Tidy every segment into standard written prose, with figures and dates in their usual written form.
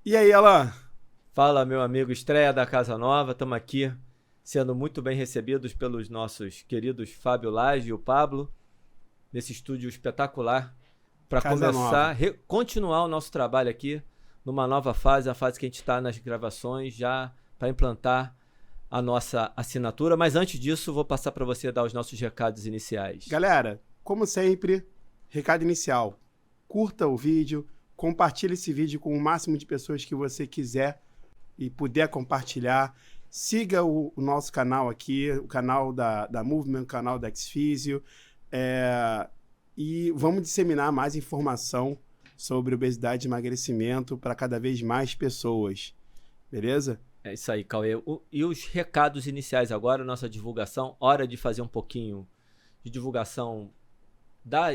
E aí, Alan? Fala, meu amigo, estreia da Casa Nova. Estamos aqui sendo muito bem recebidos pelos nossos queridos Fábio Lage e o Pablo, nesse estúdio espetacular, para Casa Nova. continuar o nosso trabalho aqui numa nova fase, a fase que a gente está nas gravações, já para implantar a nossa assinatura. Mas antes disso, vou passar para você dar os nossos recados iniciais. Galera, como sempre, recado inicial. Curta o vídeo, compartilhe esse vídeo com o máximo de pessoas que você quiser e puder compartilhar. Siga o nosso canal aqui, o canal da Movement, o canal da Xfisio. E vamos disseminar mais informação sobre obesidade e emagrecimento para cada vez mais pessoas. Beleza? É isso aí, Cauê. E os recados iniciais agora, nossa divulgação, hora de fazer um pouquinho de divulgação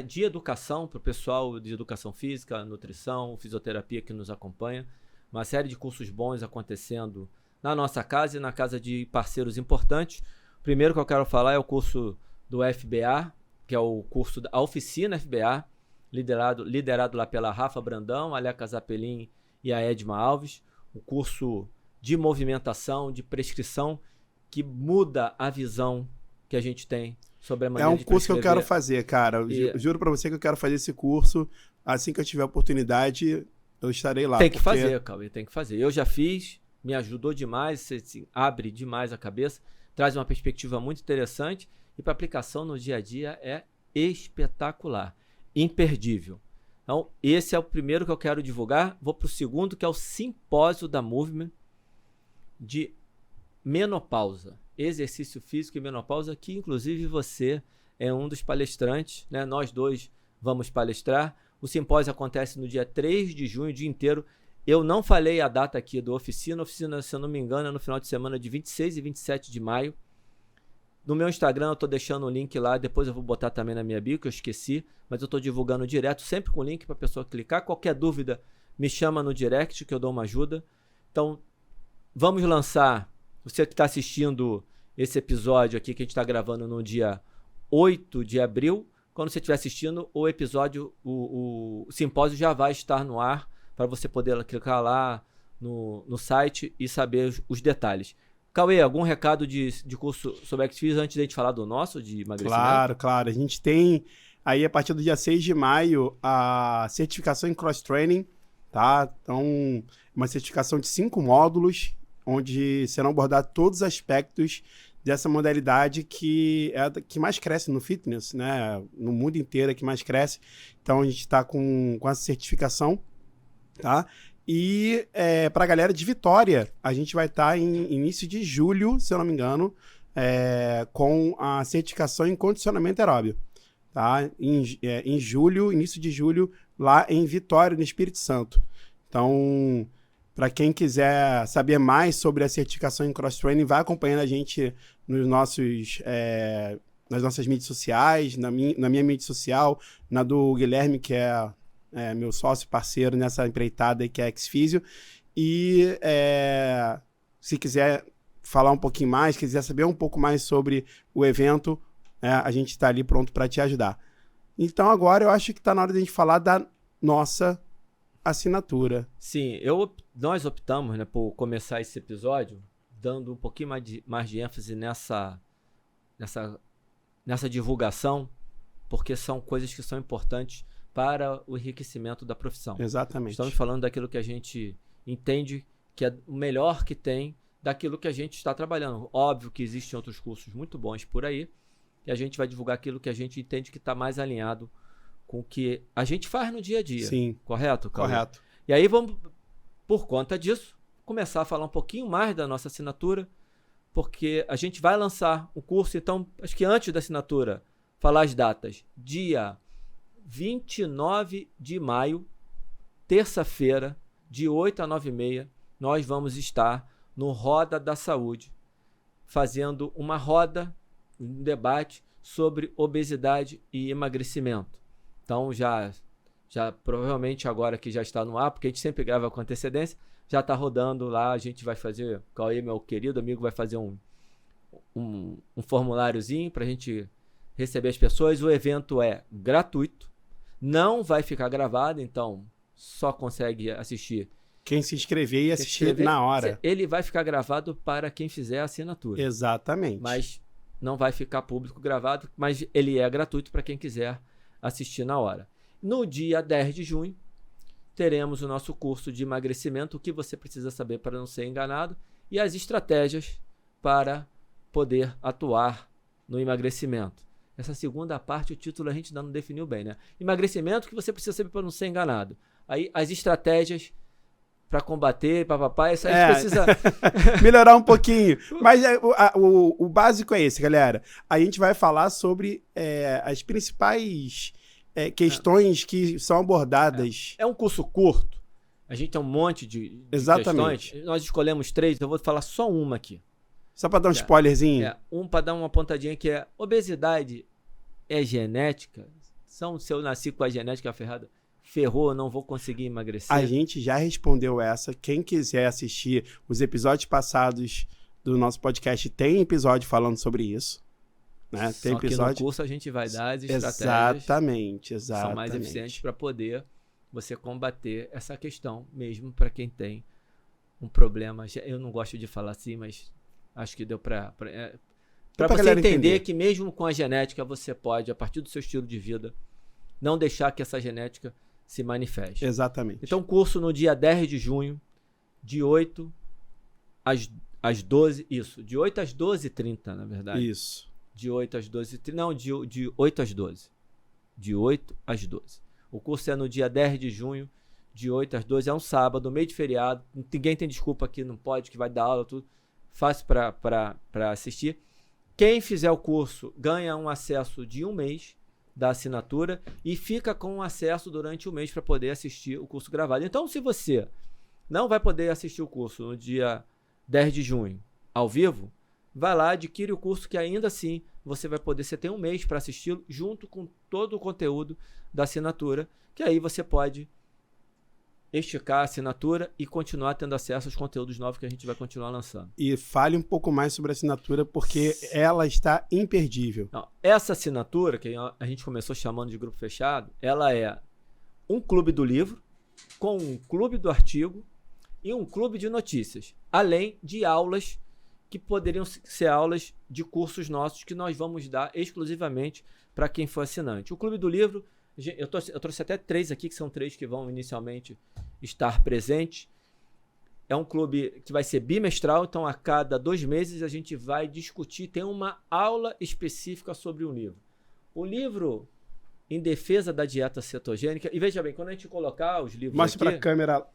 de educação para o pessoal de educação física, nutrição, fisioterapia que nos acompanha. Uma série de cursos bons acontecendo na nossa casa e na casa de parceiros importantes. O primeiro que eu quero falar é o curso do FBA, que é o curso da Oficina FBA, liderado lá pela Rafa Brandão, a Leca Zapelin e a Edma Alves. O curso de movimentação, de prescrição, que muda a visão que a gente tem sobre a É maneira um de curso que eu quero prescrever. fazer, cara. E Juro pra você que eu quero fazer esse curso. Assim que eu tiver oportunidade, eu estarei lá. tem que Porque fazer, Cauê, tem que fazer. Eu já fiz, me ajudou demais, você, assim, abre demais a cabeça, traz uma perspectiva muito interessante e para aplicação no dia a dia é espetacular, imperdível. Então, esse é o primeiro que eu quero divulgar. Vou para o segundo, que é o simpósio da Movement de menopausa, exercício físico e menopausa, que inclusive você é um dos palestrantes, né? Nós dois vamos palestrar. O simpósio acontece no dia 3 de junho, o dia inteiro. Eu não falei a data aqui do oficina. A oficina, se eu não me engano, é no final de semana de 26 e 27 de maio. No meu Instagram eu estou deixando o link lá, depois eu vou botar também na minha bio, que eu esqueci, mas eu estou divulgando direto, sempre com o link para a pessoa clicar. Qualquer dúvida, me chama no direct que eu dou uma ajuda. Então, vamos lançar, você que está assistindo esse episódio aqui, que a gente está gravando no dia 8 de abril, quando você estiver assistindo, o episódio, o simpósio já vai estar no ar, para você poder clicar lá no site e saber os detalhes. Cauê, algum recado de curso sobre XFIS antes de a gente falar do nosso, de emagrecimento? claro, claro. A gente tem aí, a partir do dia 6 de maio, a certificação em cross-training, tá? Então, uma certificação de 5 módulos, onde serão abordados todos os aspectos dessa modalidade que é a que mais cresce no fitness, né? No mundo inteiro é que mais cresce. Então, a gente está com essa certificação, tá? E para a galera de Vitória, a gente vai estar em início de julho, se eu não me engano, com a certificação em condicionamento aeróbio, tá? Em julho, início de julho, lá em Vitória, no Espírito Santo. Então, para quem quiser saber mais sobre a certificação em cross-training, vai acompanhando a gente nas nossas mídias sociais, na minha mídia social, na do Guilherme, que é meu sócio parceiro nessa empreitada aí, que é a Xfisio. E se quiser falar um pouquinho mais, quiser saber um pouco mais sobre o evento, a gente está ali pronto para te ajudar. Então agora eu acho que está na hora de a gente falar da nossa assinatura. Sim, nós optamos, né, por começar esse episódio dando um pouquinho mais de ênfase nessa divulgação, porque são coisas que são importantes para o enriquecimento da profissão. Exatamente. Estamos falando daquilo que a gente entende que é o melhor que tem, daquilo que a gente está trabalhando. Óbvio que existem outros cursos muito bons por aí, e a gente vai divulgar aquilo que a gente entende que está mais alinhado com o que a gente faz no dia a dia. Sim. Correto, Cauê? Correto. E aí vamos, por conta disso, começar a falar um pouquinho mais da nossa assinatura, porque a gente vai lançar um curso, então, acho que antes da assinatura, falar as datas. Dia 29 de maio, terça-feira, de 8 a 9h30, nós vamos estar no Roda da Saúde, fazendo uma roda, um debate sobre obesidade e emagrecimento. Então, já provavelmente agora que já está no ar, porque a gente sempre grava com antecedência, já está rodando lá, a gente vai fazer, o Cauê, meu querido amigo, vai fazer um formuláriozinho para a gente receber as pessoas. O evento é gratuito, não vai ficar gravado, então só consegue assistir Quem se inscrever e assistir na hora. Ele vai ficar gravado para quem fizer a assinatura. Exatamente. Mas não vai ficar público gravado, mas ele é gratuito para quem quiser assistir na hora. No dia 10 de junho, teremos o nosso curso de emagrecimento, o que você precisa saber para não ser enganado, e as estratégias para poder atuar no emagrecimento. Essa segunda parte, o título a gente ainda não definiu bem, né? Emagrecimento, que você precisa saber para não ser enganado. Aí, as estratégias para combater, papapá, isso aí precisa... melhorar um pouquinho. Mas o básico é esse, galera. A gente vai falar sobre as principais questões que são abordadas. É um curso curto. A gente tem um monte de questões. Nós escolhemos 3, eu vou falar só uma aqui. Só para dar um spoilerzinho? Para dar uma pontadinha, que é: obesidade é genética? Se eu nasci com a genética ferrada, ferrou, eu não vou conseguir emagrecer? A gente já respondeu essa. Quem quiser assistir os episódios passados do nosso podcast, tem episódio falando sobre isso. Né? Tem Só episódio... que no curso a gente vai dar as estratégias Exatamente. que são mais eficientes para poder você combater essa questão, mesmo para quem tem um problema. Eu não gosto de falar assim, mas acho que deu para você entender que mesmo com a genética você pode, a partir do seu estilo de vida, não deixar que essa genética se manifeste. Exatamente. Então, curso no dia 10 de junho, de 8 às 12, isso, de 8 às 12h30, na verdade. Isso. De 8 às 12h30, não, de 8 às 12. De 8 às 12. O curso é no dia 10 de junho, de 8 às 12, é um sábado, meio de feriado. Ninguém tem desculpa aqui, não pode, que vai dar aula, tudo. Fácil para assistir. Quem fizer o curso ganha um acesso de 1 mês da assinatura e fica com acesso durante 1 mês para poder assistir o curso gravado. Então, se você não vai poder assistir o curso no dia 10 de junho ao vivo, vai lá, adquire o curso, que ainda assim você vai poder, você tem 1 mês para assisti-lo junto com todo o conteúdo da assinatura, que aí você pode esticar a assinatura e continuar tendo acesso aos conteúdos novos que a gente vai continuar lançando. E fale um pouco mais sobre a assinatura, porque ela está imperdível. Não, essa assinatura, que a gente começou chamando de grupo fechado, ela é um clube do livro, com um clube do artigo e um clube de notícias, além de aulas que poderiam ser aulas de cursos nossos que nós vamos dar exclusivamente para quem for assinante. O clube do livro, eu trouxe até 3 aqui, que são 3 que vão inicialmente estar presentes. É um clube que vai ser bimestral, então a cada 2 meses a gente vai discutir, tem uma aula específica sobre um livro. O livro Em Defesa da Dieta Cetogênica, e veja bem, quando a gente colocar os livros mostra para a câmera.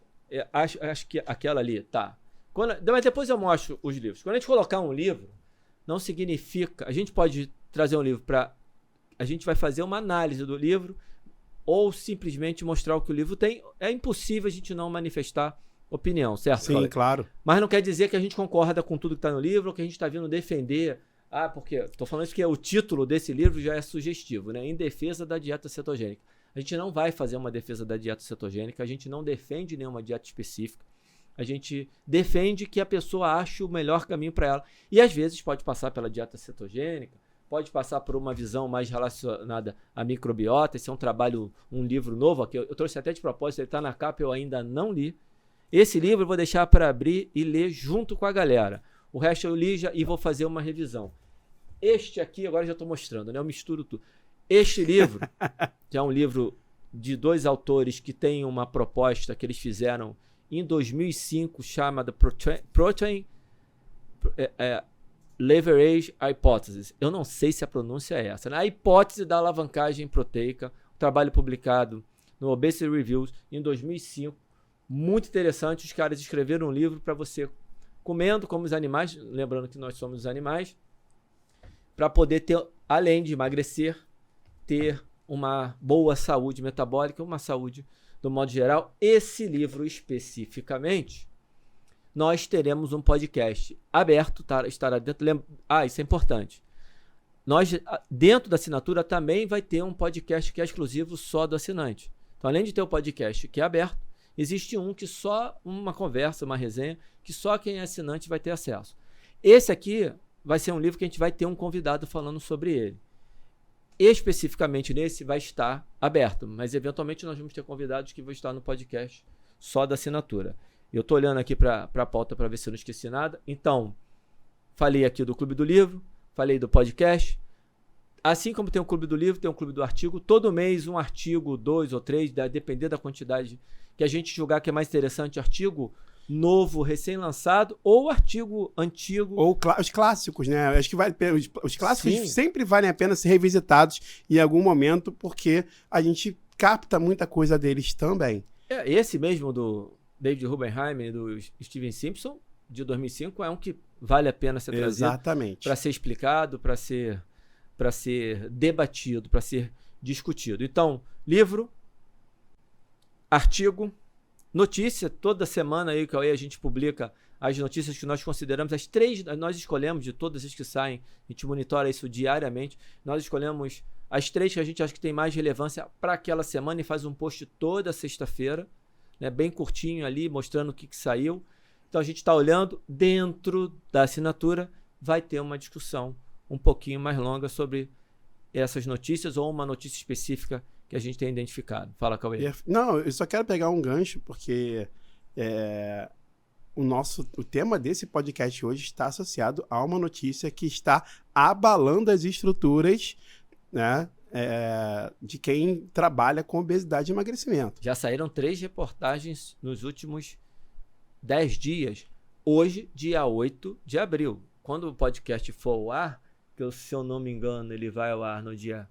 Acho que aquela ali, tá. Mas depois eu mostro os livros. Quando a gente colocar um livro, não significa... A gente pode trazer um livro para... A gente vai fazer uma análise do livro ou simplesmente mostrar o que o livro tem. É impossível a gente não manifestar opinião, certo? Sim, claro. Mas não quer dizer que a gente concorda com tudo que está no livro ou que a gente está vindo defender. Porque... Estou falando isso que o título desse livro já é sugestivo, né? Em Defesa da Dieta Cetogênica. A gente não vai fazer uma defesa da dieta cetogênica, a gente não defende nenhuma dieta específica. A gente defende que a pessoa ache o melhor caminho para ela. E às vezes pode passar pela dieta cetogênica, pode passar por uma visão mais relacionada à microbiota. Esse é um trabalho, um livro novo aqui. Eu trouxe até de propósito, ele está na capa, eu ainda não li. Esse livro eu vou deixar para abrir e ler junto com a galera. O resto eu li e vou fazer uma revisão. Este aqui, agora já estou mostrando, né? Eu misturo tudo. Este livro, que é um livro de 2 autores que tem uma proposta que eles fizeram em 2005, chamada Protein Leverage Hypothesis. Eu não sei se a pronúncia é essa, né? A hipótese da alavancagem proteica, um trabalho publicado no Obesity Reviews em 2005. Muito interessante, os caras escreveram um livro para você comendo como os animais, lembrando que nós somos os animais, para poder ter, além de emagrecer, ter uma boa saúde metabólica, uma saúde do modo geral. Esse livro especificamente, nós teremos um podcast aberto, estará dentro. Isso é importante. Nós, dentro da assinatura, também vai ter um podcast que é exclusivo só do assinante. Então, além de ter o podcast que é aberto, existe um que só uma conversa, uma resenha, que só quem é assinante vai ter acesso. Esse aqui vai ser um livro que a gente vai ter um convidado falando sobre ele. Especificamente nesse vai estar aberto, mas eventualmente nós vamos ter convidados que vão estar no podcast só da assinatura. Eu estou olhando aqui para a pauta para ver se eu não esqueci nada. Então, falei aqui do Clube do Livro, falei do podcast. Assim como tem o Clube do Livro, tem o Clube do Artigo. Todo mês um artigo, 2 ou 3, depender da quantidade que a gente julgar que é mais interessante, artigo novo, recém-lançado, ou artigo antigo. Ou os clássicos, né? Acho que os clássicos Sim. sempre valem a pena ser revisitados em algum momento, porque a gente capta muita coisa deles também. Esse mesmo do David Rubenheim e do Steven Simpson, de 2005, é um que vale a pena ser trazido. Exatamente. Para ser explicado, para ser debatido, para ser discutido. Então, livro, artigo, notícia, toda semana aí, Cauê, a gente publica as notícias que nós consideramos, as 3, nós escolhemos de todas as que saem, a gente monitora isso diariamente, nós escolhemos as 3 que a gente acha que tem mais relevância para aquela semana e faz um post toda sexta-feira, né, bem curtinho ali, mostrando o que saiu. Então a gente está olhando, dentro da assinatura vai ter uma discussão um pouquinho mais longa sobre essas notícias ou uma notícia específica que a gente tem identificado. Fala, Cauê. Não, eu só quero pegar um gancho, porque o tema desse podcast hoje está associado a uma notícia que está abalando as estruturas, né, de quem trabalha com obesidade e emagrecimento. Já saíram 3 reportagens nos últimos 10 dias. Hoje, dia 8 de abril. Quando o podcast for ao ar, que se eu não me engano ele vai ao ar no dia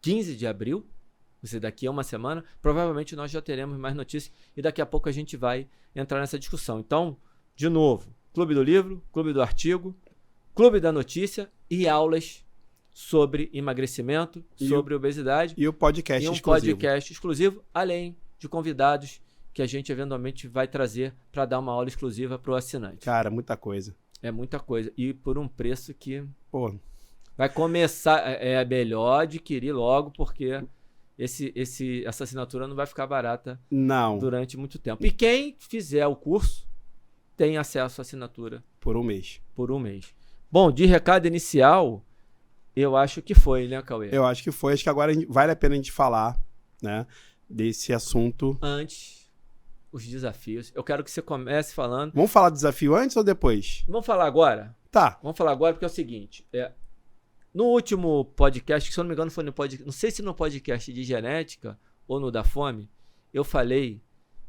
15 de abril, ou seja, daqui a uma semana, provavelmente nós já teremos mais notícias e daqui a pouco a gente vai entrar nessa discussão. Então, de novo, Clube do Livro, Clube do Artigo, Clube da Notícia e aulas sobre emagrecimento, sobre obesidade. E o podcast exclusivo. Podcast exclusivo, além de convidados que a gente eventualmente vai trazer para dar uma aula exclusiva para o assinante. Cara, muita coisa. É muita coisa. E por um preço que Pô, vai começar... É melhor adquirir logo, porque essa assinatura não vai ficar barata não. durante muito tempo. E quem fizer o curso tem acesso à assinatura. Por um mês. Por um mês. Bom, de recado inicial, eu acho que foi, né, Cauê? Eu acho que foi. Acho que agora vale a pena a gente falar, né, desse assunto. Antes... os desafios. Eu quero que você comece falando. Vamos falar do desafio antes ou depois? Vamos falar agora? Tá. Vamos falar agora porque é o seguinte. No último podcast, que se eu não me engano foi no podcast, não sei se no podcast de genética ou no da fome, eu falei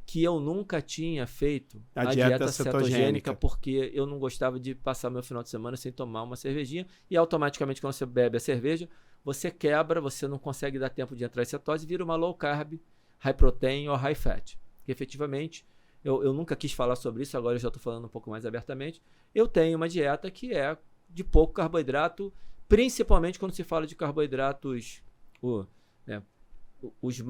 que eu nunca tinha feito a dieta cetogênica porque eu não gostava de passar meu final de semana sem tomar uma cervejinha e automaticamente quando você bebe a cerveja, você quebra, você não consegue dar tempo de entrar em cetose e vira uma low carb, high protein ou high fat. Que efetivamente, eu nunca quis falar sobre isso, agora eu já estou falando um pouco mais abertamente. Eu tenho uma dieta que é de pouco carboidrato, principalmente quando se fala de carboidratos os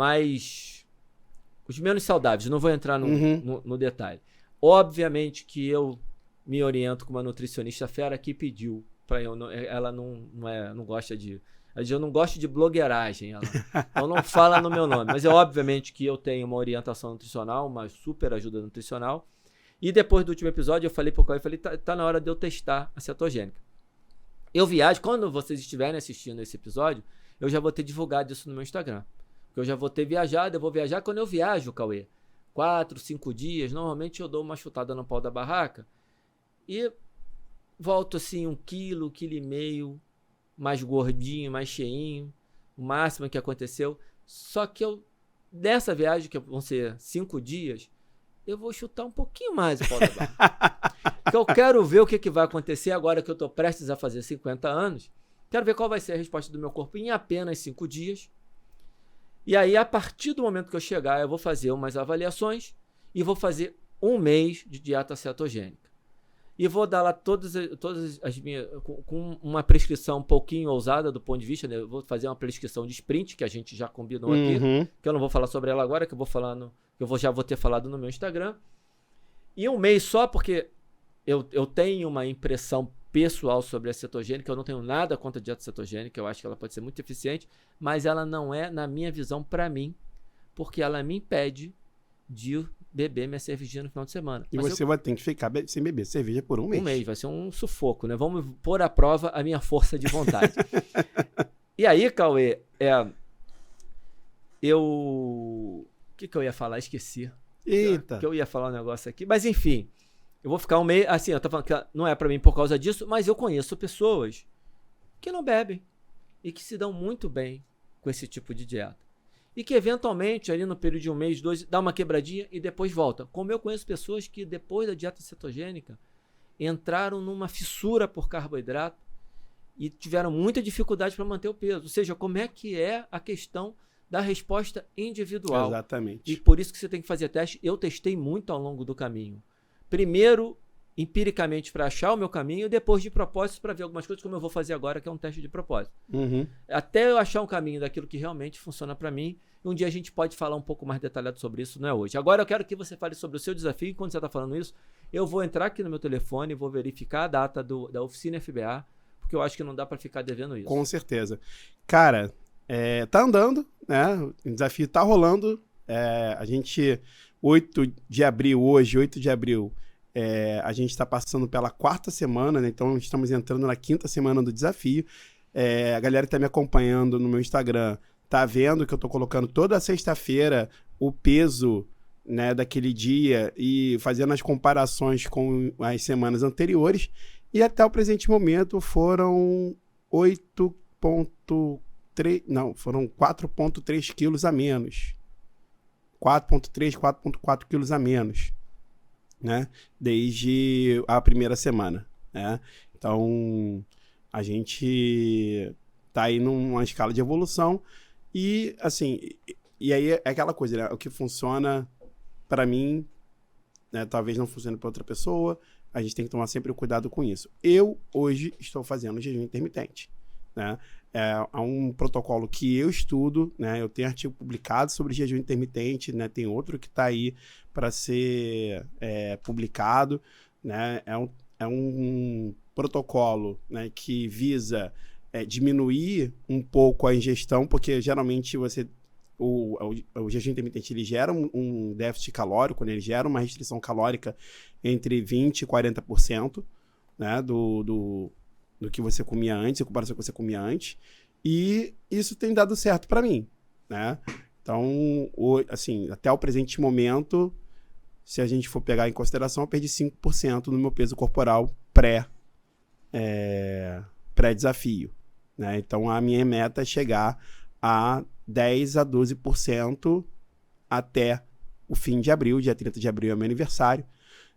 menos saudáveis. Não vou entrar no detalhe. Obviamente que eu me oriento com uma nutricionista fera que pediu para eu. Ela não gosta de... Eu não gosto de blogueiragem, ela não fala no meu nome, mas é obviamente que eu tenho uma orientação nutricional, uma super ajuda nutricional. E depois do último episódio eu falei pro Caio, tá na hora de eu testar a cetogênica. Eu viajo, quando vocês estiverem assistindo esse episódio, eu já vou ter divulgado isso no meu Instagram. Porque eu já vou ter viajado, eu vou viajar quando eu viajo, Cauê. 4, 5 dias, normalmente eu dou uma chutada no pau da barraca e volto assim 1 quilo, 1,5 quilo, mais gordinho, mais cheinho, o máximo que aconteceu. Só que dessa viagem, que vão ser 5 dias, eu vou chutar um pouquinho mais o pau da barra. Porque eu quero ver o que vai acontecer agora que eu estou prestes a fazer 50 anos. Quero ver qual vai ser a resposta do meu corpo em apenas 5 dias. E aí, a partir do momento que eu chegar, eu vou fazer umas avaliações e vou fazer 1 mês de dieta cetogênica. E vou dar lá todas as minhas... com uma prescrição um pouquinho ousada do ponto de vista, né? Eu vou fazer uma prescrição de sprint, que a gente já combinou aqui, que eu não vou falar sobre ela agora, que eu vou falar já vou ter falado no meu Instagram. E 1 mês só, porque eu tenho uma impressão pessoal sobre a cetogênica, eu não tenho nada contra a dieta cetogênica, eu acho que ela pode ser muito eficiente, mas ela não é, na minha visão, para mim, porque ela me impede de beber minha cervejinha no final de semana. E você vai ter que ficar sem beber cerveja por 1 mês. 1 mês, vai ser um sufoco, né? Vamos pôr à prova a minha força de vontade. E aí, Cauê, o que eu ia falar? Esqueci. Eita. Que eu ia falar um negócio aqui. Mas enfim, eu vou ficar um mês... Assim, eu tô falando que não é pra mim por causa disso, mas eu conheço pessoas que não bebem e que se dão muito bem com esse tipo de dieta. E que eventualmente, ali no período de um mês, 2, dá uma quebradinha e depois volta. Como eu conheço pessoas que depois da dieta cetogênica entraram numa fissura por carboidrato e tiveram muita dificuldade para manter o peso. Ou seja, como é que é a questão da resposta individual. Exatamente. E por isso que você tem que fazer teste. Eu testei muito ao longo do caminho. Primeiro, empiricamente para achar o meu caminho, depois de propósito para ver algumas coisas, como eu vou fazer agora, que é um teste de propósito. Até eu achar um caminho daquilo que realmente funciona para mim. E um dia a gente pode falar um pouco mais detalhado sobre isso, não é hoje. Agora eu quero que você fale sobre o seu desafio. E quando você está falando isso, eu vou entrar aqui no meu telefone e vou verificar a data da oficina FBA, porque eu acho que não dá para ficar devendo isso. Com certeza. Cara, tá andando, né? O desafio tá rolando. A gente, 8 de abril, a gente está passando pela 4ª semana, né? Então estamos entrando na 5ª semana do desafio. A galera que tá me acompanhando no meu Instagram tá vendo que eu tô colocando toda sexta-feira o peso, né, daquele dia e fazendo as comparações com as semanas anteriores. E até o presente momento foram 4,3 quilos a menos. 4,3, 4,4 quilos a menos, né? Desde a primeira semana, né? Então, a gente tá aí numa escala de evolução e, assim, e aí é aquela coisa, né? O que funciona para mim, né, talvez não funcione para outra pessoa. A gente tem que tomar sempre cuidado com isso. Eu, hoje, estou fazendo jejum intermitente, né? É um protocolo que eu estudo, né? Eu tenho artigo publicado sobre jejum intermitente, né? Tem outro que está aí para ser publicado, né? É um protocolo, né, que visa diminuir um pouco a ingestão, porque geralmente o jejum intermitente ele gera um déficit calórico, né? Ele gera uma restrição calórica entre 20% e 40%, né? do que você comia antes, em comparação com o que você comia antes. E isso tem dado certo para mim, né? Então, assim, até o presente momento, se a gente for pegar em consideração, eu perdi 5% no meu peso corporal pré-desafio, né? Então, a minha meta é chegar a 10 a 12% até o fim de abril. Dia 30 de abril é meu aniversário.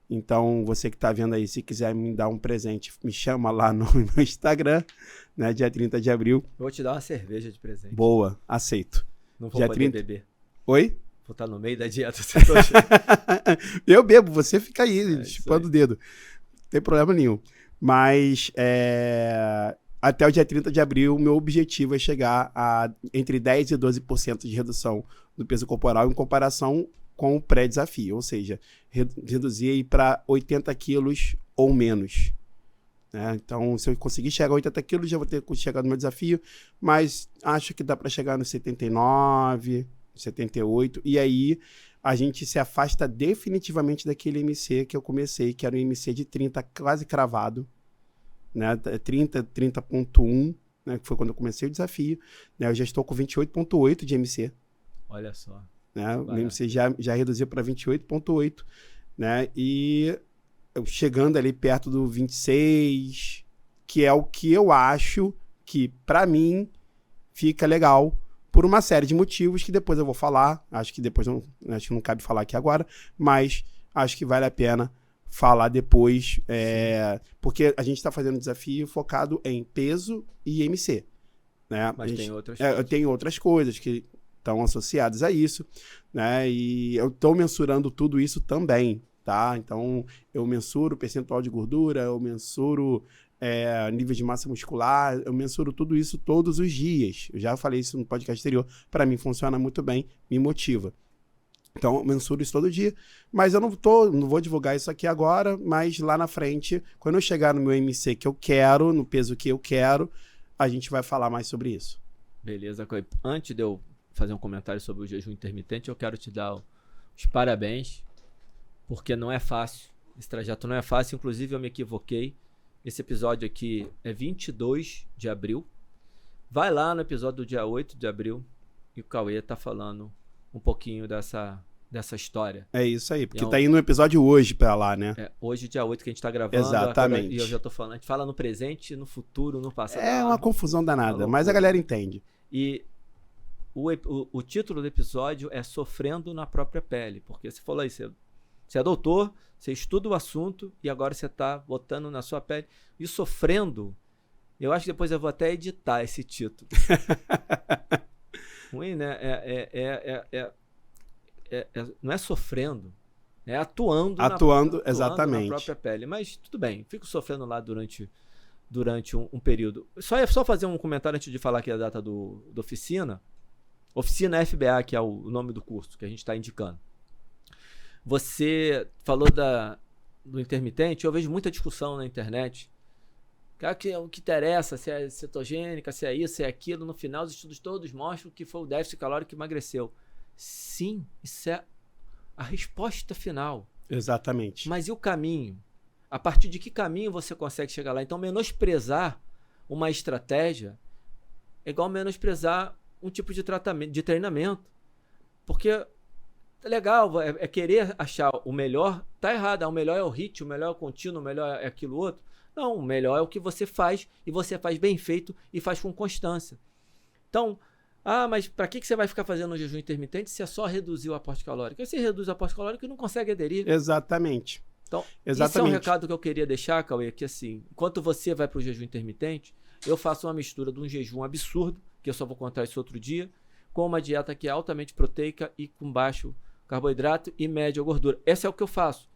Então, você que está vendo aí, se quiser me dar um presente, me chama lá no meu Instagram, né? Dia 30 de abril. Eu vou te dar uma cerveja de presente. Boa, aceito. Não vou dia poder beber. Oi? Vou estar no meio da dieta. Eu bebo, você fica aí, chupando o dedo. Não tem problema nenhum. Mas até o dia 30 de abril, o meu objetivo é chegar a entre 10% e 12% de redução do peso corporal em comparação com o pré-desafio, ou seja, reduzir aí para 80 quilos ou menos. Né? Então, se eu conseguir chegar a 80 quilos, já vou ter que chegar no meu desafio, mas acho que dá para chegar nos 79, 78, e aí a gente se afasta definitivamente daquele MC que eu comecei, que era um MC de 30 quase cravado, né? 30.1, né? Que foi quando eu comecei o desafio, né? Eu já estou com 28.8 de MC. Olha só. Né? O MC já reduziu para 28.8, né? E chegando ali perto do 26, que é o que eu acho que, para mim, fica legal, por uma série de motivos que depois eu vou falar. Acho que não cabe falar aqui agora, mas acho que vale a pena falar depois, porque a gente está fazendo um desafio focado em peso e MC. Né? Mas tem outras coisas. Eu tenho outras coisas que estão associadas a isso, né? E eu estou mensurando tudo isso também, tá? Então, eu mensuro percentual de gordura, eu mensuro nível de massa muscular, eu mensuro tudo isso todos os dias. Eu já falei isso no podcast anterior. Para mim, funciona muito bem, me motiva. Então, eu mensuro isso todo dia, mas eu não vou divulgar isso aqui agora, mas lá na frente, quando eu chegar no meu MC que eu quero, no peso que eu quero, a gente vai falar mais sobre isso. Beleza. Antes de eu fazer um comentário sobre o jejum intermitente, eu quero te dar os parabéns, porque não é fácil, esse trajeto não é fácil, inclusive eu me equivoquei, esse episódio aqui é 22 de abril, vai lá no episódio do dia 8 de abril, e o Cauê tá falando um pouquinho dessa dessa história. É isso aí, porque tá indo um episódio hoje pra lá, né? Hoje, dia 8, que a gente tá gravando. Exatamente. E eu já tô falando, a gente fala no presente, no futuro, no passado. É uma confusão danada, mas a galera entende. E o título do episódio é Sofrendo na Própria Pele, porque você falou aí, você é doutor, você estuda o assunto e agora você tá botando na sua pele. E sofrendo, eu acho que depois eu vou até editar esse título. Ruim, né? Não é sofrendo, é atuando exatamente na própria pele. Mas tudo bem, fico sofrendo lá durante um período. Só fazer um comentário antes de falar aqui a data da oficina. Oficina FBA, que é o nome do curso que a gente está indicando. Você falou do intermitente, eu vejo muita discussão na internet. O que interessa, se é cetogênica, se é isso, se é aquilo. No final, os estudos todos mostram que foi o déficit calórico que emagreceu. Sim, isso é a resposta final. Exatamente. Mas e o caminho? A partir de que caminho você consegue chegar lá? Então, menosprezar uma estratégia é igual menosprezar um tipo de tratamento, de treinamento. Porque é legal, é querer achar o melhor, tá errado. O melhor é o HIIT, o melhor é o contínuo, o melhor é aquilo outro. Não, o melhor é o que você faz, e você faz bem feito e faz com constância. Então, mas para que você vai ficar fazendo um jejum intermitente se é só reduzir o aporte calórico? Aí você reduz o aporte calórico e não consegue aderir. Exatamente. Então, esse é um recado que eu queria deixar, Cauê, que assim, enquanto você vai para o jejum intermitente, eu faço uma mistura de um jejum absurdo, que eu só vou contar isso outro dia, com uma dieta que é altamente proteica e com baixo carboidrato e média gordura. Esse é o que eu faço.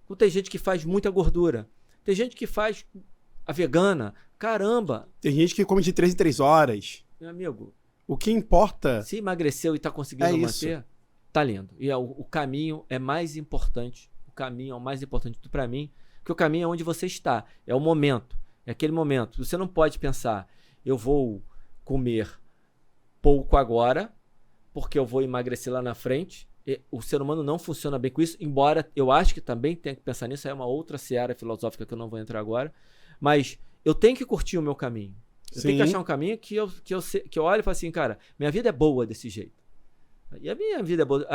Então, tem gente que faz muita gordura. Tem gente que faz a vegana. Caramba! Tem gente que come de 3 em 3 horas. Meu amigo, o que importa... Se emagreceu e está conseguindo manter, tá lindo. E o caminho é mais importante. O caminho é o mais importante para mim, porque o caminho é onde você está. É o momento. É aquele momento. Você não pode pensar, eu vou comer pouco agora, porque eu vou emagrecer lá na frente. O ser humano não funciona bem com isso, embora eu acho que também tenha que pensar nisso, é uma outra seara filosófica que eu não vou entrar agora, mas eu tenho que curtir o meu caminho. Eu tenho que achar um caminho que eu olho e falo assim, cara, minha vida é boa desse jeito. E a minha vida é boa.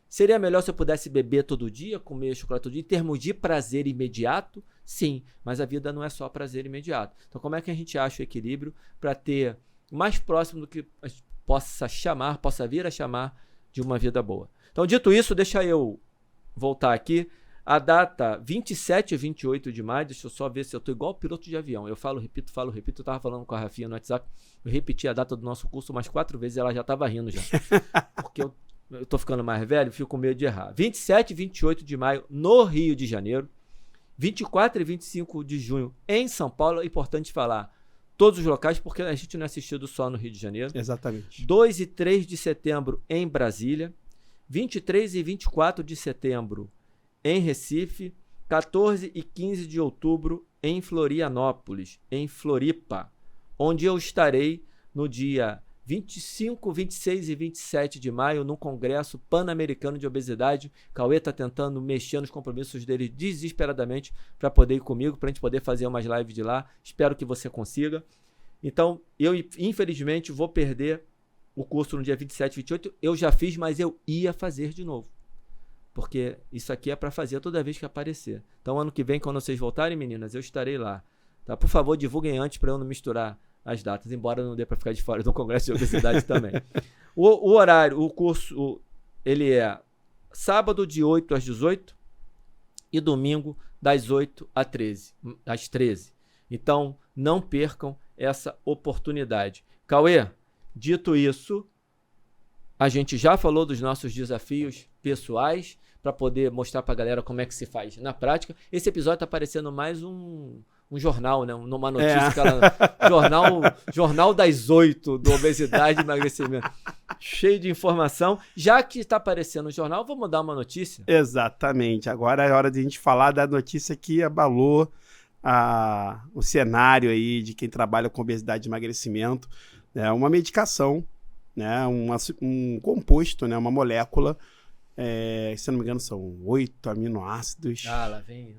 Seria melhor se eu pudesse beber todo dia, comer chocolate todo dia, em termos de prazer imediato? Sim, mas a vida não é só prazer imediato. Então como é que a gente acha o equilíbrio para ter o mais próximo do que a gente possa vir a chamar de uma vida boa? Então, dito isso, deixa eu voltar aqui. A data 27 e 28 de maio, deixa eu só ver se eu estou igual piloto de avião. Eu falo, repito. Eu estava falando com a Rafinha no WhatsApp, eu repeti a data do nosso curso umas 4 vezes e ela já estava rindo já. Porque eu estou ficando mais velho, fico com medo de errar. 27 e 28 de maio no Rio de Janeiro. 24 e 25 de junho em São Paulo. É importante falar todos os locais, porque a gente não é assistido só no Rio de Janeiro. Exatamente. 2 e 3 de setembro em Brasília. 23 e 24 de setembro em Recife, 14 e 15 de outubro em Florianópolis, em Floripa, onde eu estarei no dia 25, 26 e 27 de maio no Congresso Pan-Americano de Obesidade. Cauê está tentando mexer nos compromissos dele desesperadamente para poder ir comigo, para a gente poder fazer umas lives de lá. Espero que você consiga. Então, eu infelizmente vou perder o curso no dia 27 e 28, eu já fiz, mas eu ia fazer de novo. Porque isso aqui é para fazer toda vez que aparecer. Então, ano que vem, quando vocês voltarem, meninas, eu estarei lá. Tá? Por favor, divulguem antes para eu não misturar as datas, embora não dê para ficar de fora do Congresso de Obesidade também. O horário, o curso, ele é sábado de 8 às 18 e domingo das 8 às 13. Então, não percam essa oportunidade. Cauê, dito isso, a gente já falou dos nossos desafios pessoais para poder mostrar para a galera como é que se faz na prática. Esse episódio está parecendo mais um jornal, né? Numa notícia, jornal das 8 do Obesidade e Emagrecimento. Cheio de informação. Já que está aparecendo no jornal, vamos dar uma notícia? Exatamente. Agora é hora de a gente falar da notícia que abalou o cenário aí de quem trabalha com obesidade e emagrecimento. É uma medicação, né, um composto, né, uma molécula, se não me engano são 8 aminoácidos. Lá vem.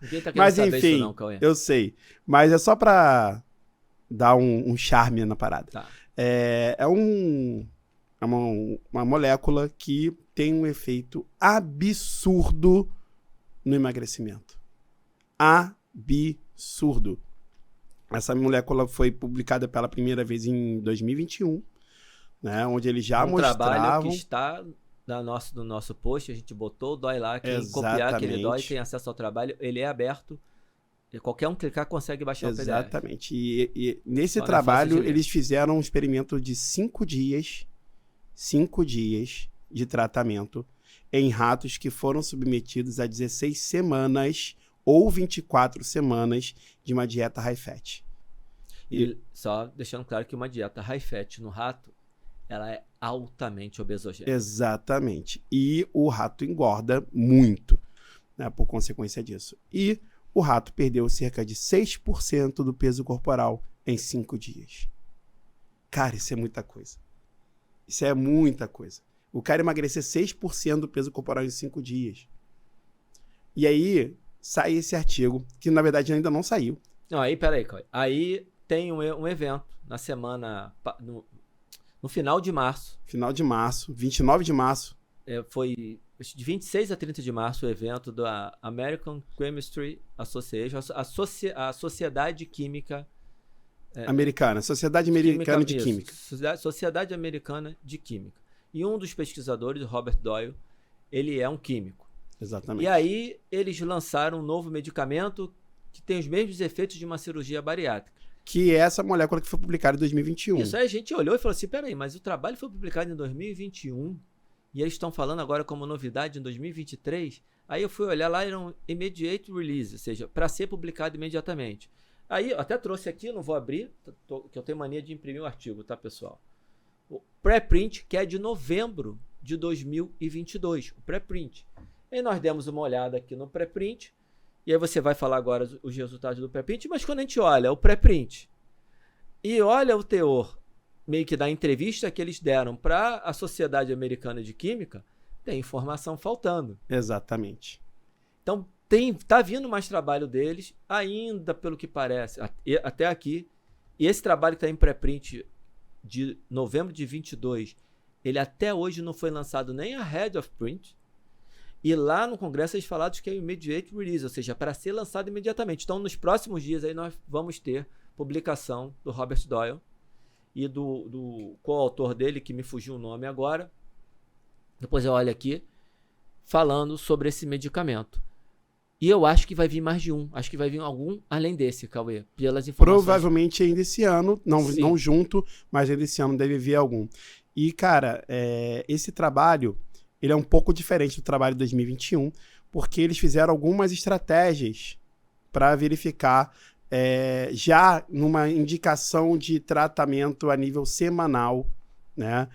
Ninguém tá querendo Mas saber enfim, isso não, Cauê. eu sei. Mas é só para dar um charme na parada. Tá. É um é uma molécula que tem um efeito absurdo no emagrecimento. Absurdo. Essa molécula foi publicada pela primeira vez em 2021, né, onde eles já mostravam... trabalho que está no nosso post, a gente botou o DOI lá, quem copiar aquele DOI tem acesso ao trabalho, ele é aberto, e qualquer um clicar consegue baixar o PDF. Exatamente. E nesse trabalho eles fizeram um experimento de 5 dias de tratamento em ratos que foram submetidos a 16 semanas ou 24 semanas de uma dieta high fat. E só deixando claro que uma dieta high fat no rato, ela é altamente obesogênica. Exatamente. E o rato engorda muito, né, por consequência disso. E o rato perdeu cerca de 6% do peso corporal em 5 dias. Cara, isso é muita coisa. Isso é muita coisa. O cara emagrecer 6% do peso corporal em 5 dias. E aí sai esse artigo, que na verdade ainda não saiu. Não, aí, peraí, Cauê. Aí tem um evento na semana... No final de março. Final de março, 29 de março. Foi de 26 a 30 de março o evento da American Chemistry Association, a Sociedade Química... Americana, Sociedade Americana de Química. Sociedade Americana de Química. E um dos pesquisadores, Robert Doyle, ele é um químico. Exatamente. E aí eles lançaram um novo medicamento que tem os mesmos efeitos de uma cirurgia bariátrica. Que é essa molécula que foi publicada em 2021. Isso aí a gente olhou e falou assim, peraí, mas o trabalho foi publicado em 2021 e eles estão falando agora como novidade em 2023. Aí eu fui olhar lá, era um immediate release, ou seja, para ser publicado imediatamente. Aí eu até trouxe aqui, não vou abrir, que eu tenho mania de imprimir o artigo, tá, pessoal? O pré-print, que é de novembro de 2022, o pré-print. E nós demos uma olhada aqui no pré-print, e aí você vai falar agora os resultados do pré-print, mas quando a gente olha o pré-print e olha o teor meio que da entrevista que eles deram para a Sociedade Americana de Química, tem informação faltando. Exatamente. Então, tá vindo mais trabalho deles, ainda pelo que parece, até aqui. E esse trabalho que está em pré-print de novembro de 22, ele até hoje não foi lançado nem a Head of Print. E lá no Congresso eles falaram que é o immediate release, ou seja, para ser lançado imediatamente. Então, nos próximos dias aí nós vamos ter publicação do Robert Doyle e do coautor dele, que me fugiu o nome agora. Depois eu olho aqui, falando sobre esse medicamento. E eu acho que vai vir mais de um. Acho que vai vir algum além desse, Cauê, pelas informações. Provavelmente ainda esse ano, não junto, mas ainda esse ano deve vir algum. E, cara, esse trabalho, ele é um pouco diferente do trabalho de 2021, porque eles fizeram algumas estratégias para verificar já numa indicação de tratamento a nível semanal, né?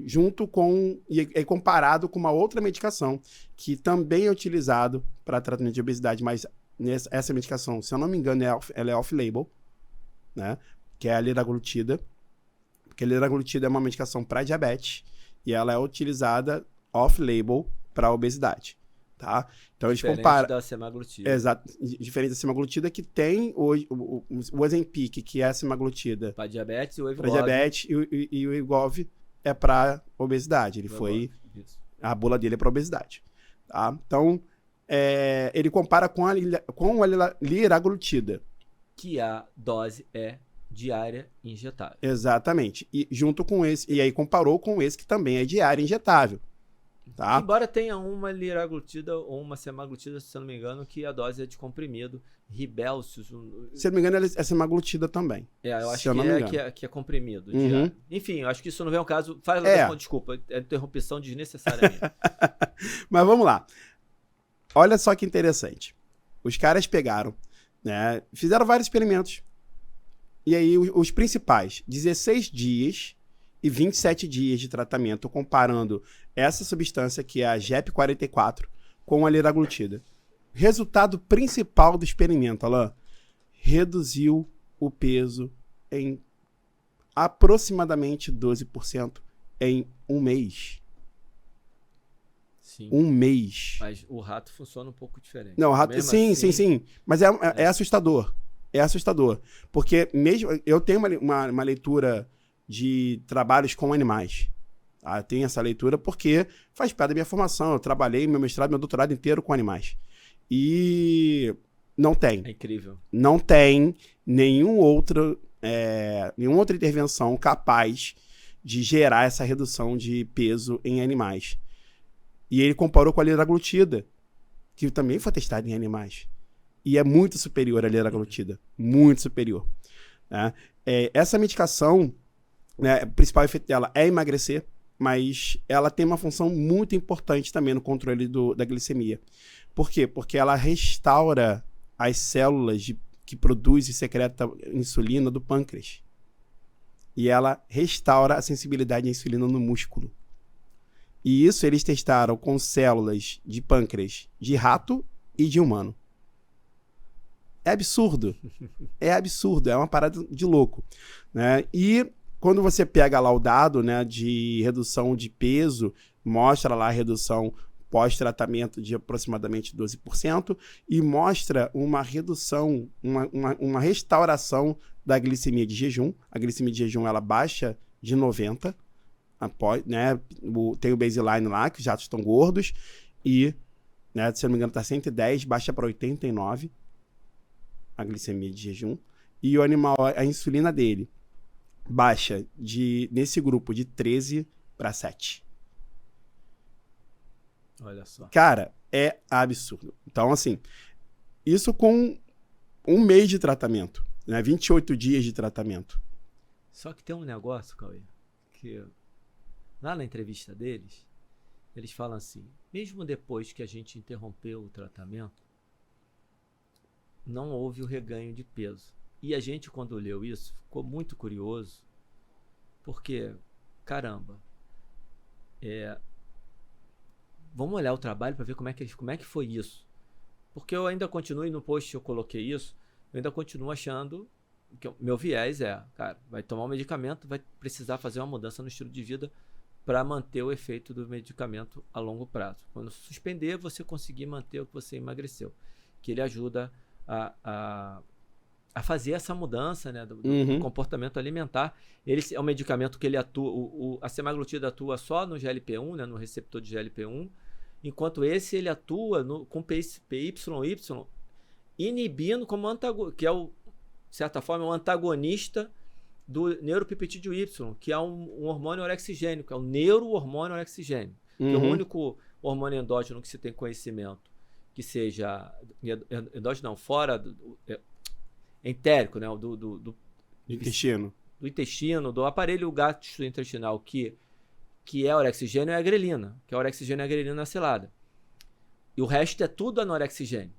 Junto com e comparado com uma outra medicação que também é utilizado para tratamento de obesidade, mas essa medicação, se eu não me engano, ela é off-label, né? Que é a liraglutida, porque a liraglutida é uma medicação para diabetes e ela é utilizada off-label para obesidade, tá? Então eles comparam da semaglutida. Exato, diferente da semaglutida, que tem o Ozempic, que é a semaglutida para diabetes, o Wegovy. Para diabetes, e o Wegovy é para obesidade. Ele foi a bula dele é para obesidade, tá? Então ele compara com a liraglutida, que a dose é diária injetável. Exatamente. E junto com esse, e aí comparou com esse que também é diária injetável. Tá? Embora tenha uma liraglutida ou uma semaglutida, se eu não me engano, que a dose é de comprimido. Ribelsus. Se eu não me engano, é semaglutida também. Eu acho que é comprimido. Uhum. Enfim, eu acho que isso não vem ao caso. Desculpa, é interrupção desnecessariamente. Mas vamos lá. Olha só que interessante. Os caras pegaram, né, fizeram vários experimentos. E aí, os principais, 16 dias e 27 dias de tratamento, comparando essa substância, que é a GEP44, com a liraglutida. Resultado principal do experimento, Alain, reduziu o peso em aproximadamente 12% em um mês. Sim. Um mês. Mas o rato funciona um pouco diferente. Não, o rato, sim. Mas é assustador. É assustador. Porque mesmo eu tenho uma leitura de trabalhos com animais. Tá? Eu tenho essa leitura porque faz parte da minha formação. Eu trabalhei meu mestrado, meu doutorado inteiro com animais. E não tem. É incrível. Não tem nenhuma outra intervenção capaz de gerar essa redução de peso em animais. E ele comparou com a liraglutida, que também foi testada em animais. E é muito superior à liraglutida. Muito superior. Né? Essa medicação, né, o principal efeito dela é emagrecer, mas ela tem uma função muito importante também no controle da glicemia. Por quê? Porque ela restaura as células que produzem e secretam insulina do pâncreas. E ela restaura a sensibilidade à insulina no músculo. E isso eles testaram com células de pâncreas de rato e de humano. É absurdo. É absurdo. É uma parada de louco. Né? E quando você pega lá o dado, né, de redução de peso, mostra lá a redução pós-tratamento de aproximadamente 12% e mostra uma redução, uma restauração da glicemia de jejum. A glicemia de jejum ela baixa de 90, após, né, tem o baseline lá, que os ratos estão gordos, e, né, se eu não me engano, está 110, baixa para 89 a glicemia de jejum. E o animal, a insulina dele, baixa nesse grupo de 13 para 7. Olha só. Cara, é absurdo. Então, assim, isso com 1 mês de tratamento, né? 28 dias de tratamento. Só que tem um negócio, Cauê, que lá na entrevista deles, eles falam assim, mesmo depois que a gente interrompeu o tratamento, não houve o reganho de peso. E a gente, quando leu isso, ficou muito curioso, porque, caramba, vamos olhar o trabalho para ver como é que foi isso. Porque eu ainda continuo, e no post eu coloquei isso, eu ainda continuo achando que meu viés cara, vai tomar um medicamento, vai precisar fazer uma mudança no estilo de vida para manter o efeito do medicamento a longo prazo. Quando suspender, você conseguir manter o que você emagreceu. Que ele ajuda a fazer essa mudança, né, do comportamento alimentar. Ele é um medicamento que ele atua, a semaglutida atua só no GLP-1, né, no receptor de GLP-1, enquanto esse ele atua com PYY, inibindo como que é de certa forma, um antagonista do neuropeptídeo Y, que é um hormônio orexigênico, é o neurohormônio orexigênico, que é o único hormônio endógeno que se tem conhecimento que seja endógeno, não, fora entérico, né, do intestino. Do intestino, do aparelho gastrointestinal que é orexigênio, é a grelina, que é a orexigênio e a grelina acilada. E o resto é tudo anorexigênio.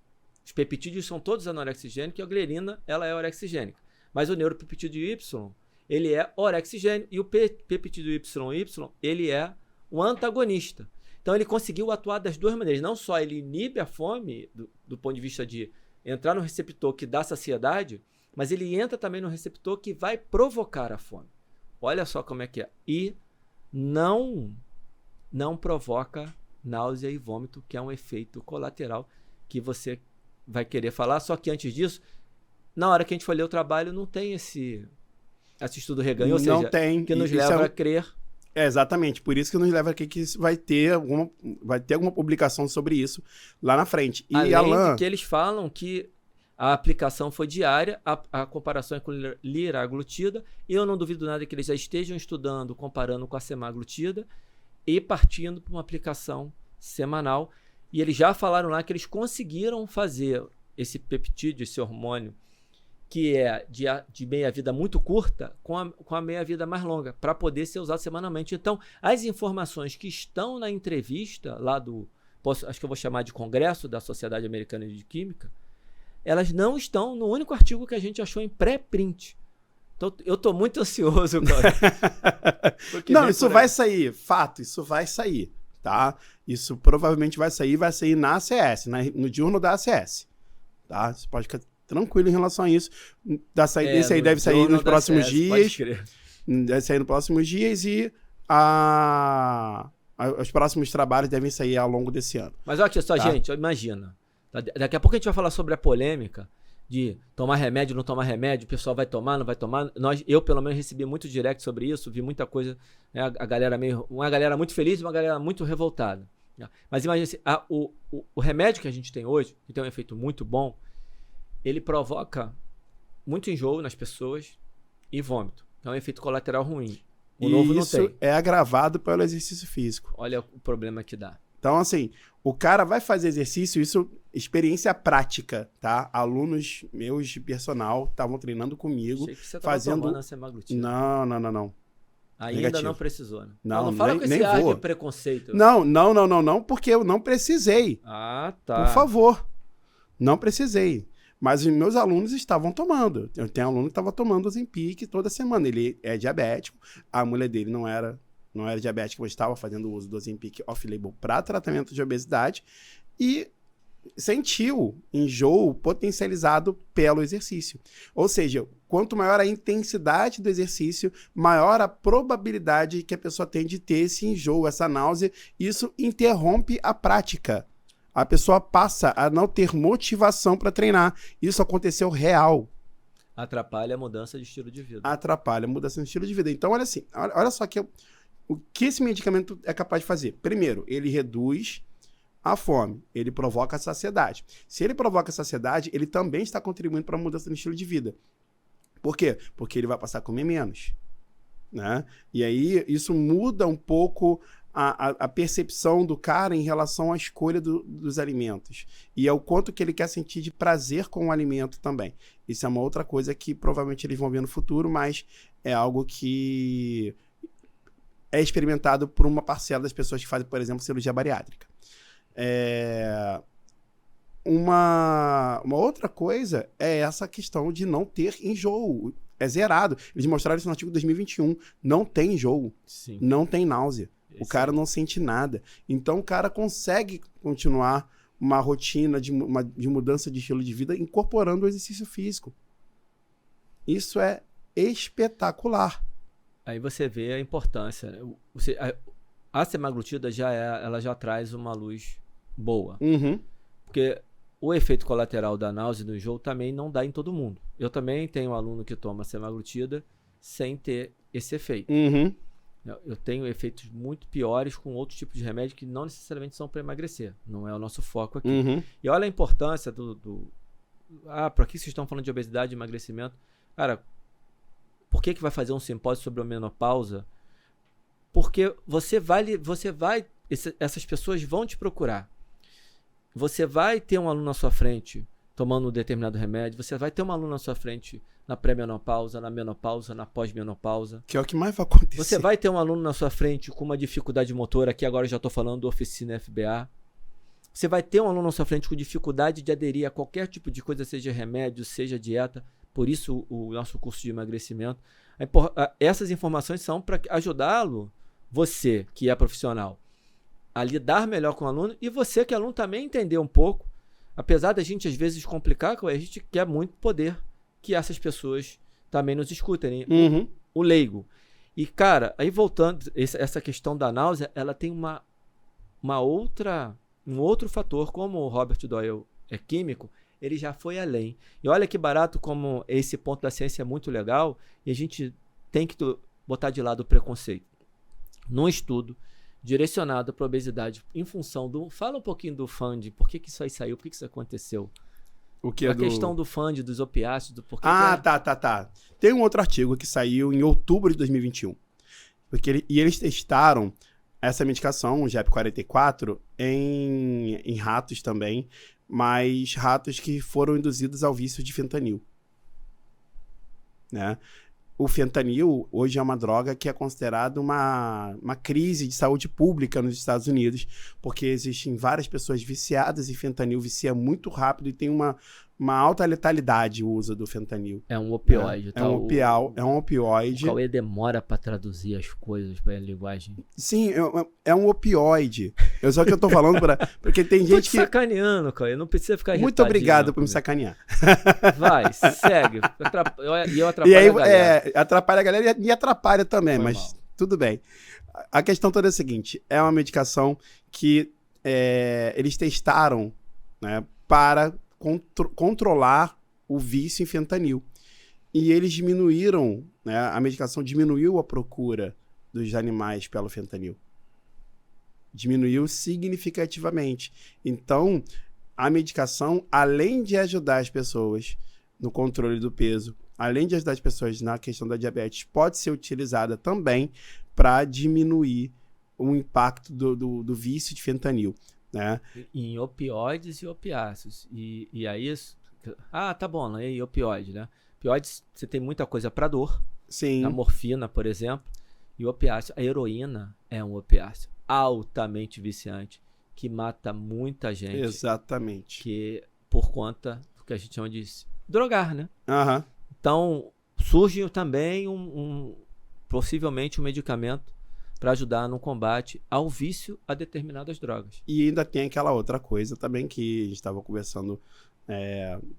Os peptídeos são todos anorexigênicos e a grelina, ela é orexigênica. Mas o neuropeptídeo Y, ele é orexigênio e o peptídeo YY, ele é o antagonista. Então ele conseguiu atuar das duas maneiras. Não só ele inibe a fome, do ponto de vista de entrar no receptor que dá saciedade, mas ele entra também no receptor que vai provocar a fome. Olha só como é que é. E não provoca náusea e vômito, que é um efeito colateral que você vai querer falar. Só que antes disso, na hora que a gente for ler o trabalho, não tem esse estudo reganho, ou seja, que nos leva a crer. Exatamente, por isso que nos leva a crer que vai ter alguma publicação sobre isso lá na frente. E além de que eles falam que a aplicação foi diária, a comparação é com liraglutida, e eu não duvido nada que eles já estejam estudando, comparando com a semaglutida e partindo para uma aplicação semanal. E eles já falaram lá que eles conseguiram fazer esse peptídeo, esse hormônio, que é de meia-vida muito curta, com a meia-vida mais longa, para poder ser usado semanalmente. Então, as informações que estão na entrevista lá acho que eu vou chamar de Congresso da Sociedade Americana de Química, elas não estão no único artigo que a gente achou em pré-print. Então, eu estou muito ansioso, cara. Não, isso vai sair, fato, isso vai sair, tá? Isso provavelmente vai sair na ACS, no Journal da ACS, tá? Você pode ficar tranquilo em relação a isso. Esse aí deve sair nos próximos dias. Deve sair nos próximos dias e os próximos trabalhos devem sair ao longo desse ano. Mas olha aqui só, gente, imagina. Daqui a pouco a gente vai falar sobre a polêmica de tomar remédio, não tomar remédio, o pessoal vai tomar, não vai tomar. Eu, pelo menos, recebi muito direct sobre isso, vi muita coisa, né, uma galera muito feliz e uma galera muito revoltada. Né? Mas imagina assim, o remédio que a gente tem hoje, que tem um efeito muito bom, ele provoca muito enjoo nas pessoas e vômito. É um efeito colateral ruim. O novo não tem. Isso é agravado pelo exercício físico. Olha o problema que dá. Então, assim, o cara vai fazer exercício, isso, experiência prática, tá? Alunos meus de personal estavam treinando comigo. Achei que você fazendo... tomando a semaglutida. Não. Ainda Negativo. não precisou, né? Não fala nem, com esse nem ar vou. de preconceito. Não, porque eu não precisei. Ah, tá. Por favor. Não precisei. Mas os meus alunos estavam tomando. Eu tenho um aluno que estava tomando Ozempic toda semana. Ele é diabético. A mulher dele não era diabética, mas estava fazendo uso do Ozempic off-label para tratamento de obesidade. E sentiu enjoo potencializado pelo exercício. Ou seja, quanto maior a intensidade do exercício, maior a probabilidade que a pessoa tem de ter esse enjoo, essa náusea. Isso interrompe a prática. A pessoa passa a não ter motivação para treinar. Isso aconteceu real. Atrapalha a mudança de estilo de vida. Atrapalha a mudança de estilo de vida. Então, olha assim, olha só o que esse medicamento é capaz de fazer. Primeiro, ele reduz a fome, ele provoca a saciedade. Se ele provoca a saciedade, ele também está contribuindo para a mudança no estilo de vida. Por quê? Porque ele vai passar a comer menos. Né? E aí, isso muda um pouco a percepção do cara em relação à escolha dos alimentos. E é o quanto que ele quer sentir de prazer com o alimento também. Isso é uma outra coisa que provavelmente eles vão ver no futuro, mas é algo que é experimentado por uma parcela das pessoas que fazem, por exemplo, cirurgia bariátrica. Uma outra coisa é essa questão de não ter enjoo. É zerado. Eles mostraram isso no artigo 2021. Não tem enjoo. Sim. Não tem náusea. O cara não sente nada. Então, o cara consegue continuar uma rotina de mudança de estilo de vida incorporando o exercício físico. Isso é espetacular. Aí você vê a importância. Né? A semaglutida ela já traz uma luz boa. Uhum. Porque o efeito colateral da náusea e do enjoo também não dá em todo mundo. Eu também tenho um aluno que toma semaglutida sem ter esse efeito. Uhum. Eu tenho efeitos muito piores com outros tipos de remédio que não necessariamente são para emagrecer. Não é o nosso foco aqui. Uhum. E olha a importância para que vocês estão falando de obesidade e emagrecimento? Cara, por que vai fazer um simpósio sobre a menopausa? Porque essas pessoas vão te procurar. Você vai ter um aluno na sua frente tomando um determinado remédio, você vai ter um aluno na sua frente na pré-menopausa, na menopausa, na pós-menopausa. Que é o que mais vai acontecer. Você vai ter um aluno na sua frente com uma dificuldade motora, aqui agora eu já estou falando do oficina FBA. Você vai ter um aluno na sua frente com dificuldade de aderir a qualquer tipo de coisa, seja remédio, seja dieta. Por isso o nosso curso de emagrecimento. Essas informações são para ajudá-lo, você que é profissional, a lidar melhor com o aluno e você que é aluno também entender um pouco. Apesar da gente às vezes complicar, a gente quer muito poder que essas pessoas também nos escutem. Uhum. O leigo. E, cara, aí voltando, essa questão da náusea, ela tem um outro fator, como o Robert Doyle é químico, ele já foi além. E olha que barato como esse ponto da ciência é muito legal e a gente tem que botar de lado o preconceito. Num estudo direcionado para a obesidade em função do... Fala um pouquinho do FUND, por que isso aí saiu, por que isso aconteceu? O que a questão do FUND, dos opiáceos, do porquê... Tá. Tem um outro artigo que saiu em outubro de 2021. E eles testaram essa medicação, o GEP44, em ratos também, mas ratos que foram induzidos ao vício de fentanil. Né? O fentanil hoje é uma droga que é considerada uma crise de saúde pública nos Estados Unidos, porque existem várias pessoas viciadas e fentanil vicia muito rápido e tem uma alta letalidade o uso do fentanil. É um opioide. É um opioide. O Cauê demora para traduzir as coisas para a linguagem. Sim, é um opioide. Só que eu tô falando porque tem gente que... Tô te sacaneando, Cauê, não precisa ficar Muito obrigado por me sacanear. Vai, segue. Eu atrapalho e aí, a galera. atrapalha a galera e atrapalha também, Foi mas mal. Tudo bem. A questão toda é a seguinte, é uma medicação que eles testaram, né, para controlar o vício em fentanil. E eles diminuíram, né, a medicação diminuiu a procura dos animais pelo fentanil. Diminuiu significativamente. Então, a medicação, além de ajudar as pessoas no controle do peso, além de ajudar as pessoas na questão da diabetes, pode ser utilizada também para diminuir o impacto do vício de fentanil, né? Em opioides e opiáceos. E aí, tá bom, e opioide, né? Opioides, você tem muita coisa para dor. Sim. A morfina, por exemplo. E o opiáceo, a heroína é um opiáceo altamente viciante, que mata muita gente. Exatamente. Que por conta do que a gente chama de drogar, né? Aham. Então, surge também possivelmente um medicamento para ajudar no combate ao vício a determinadas drogas. E ainda tem aquela outra coisa também que a gente estava conversando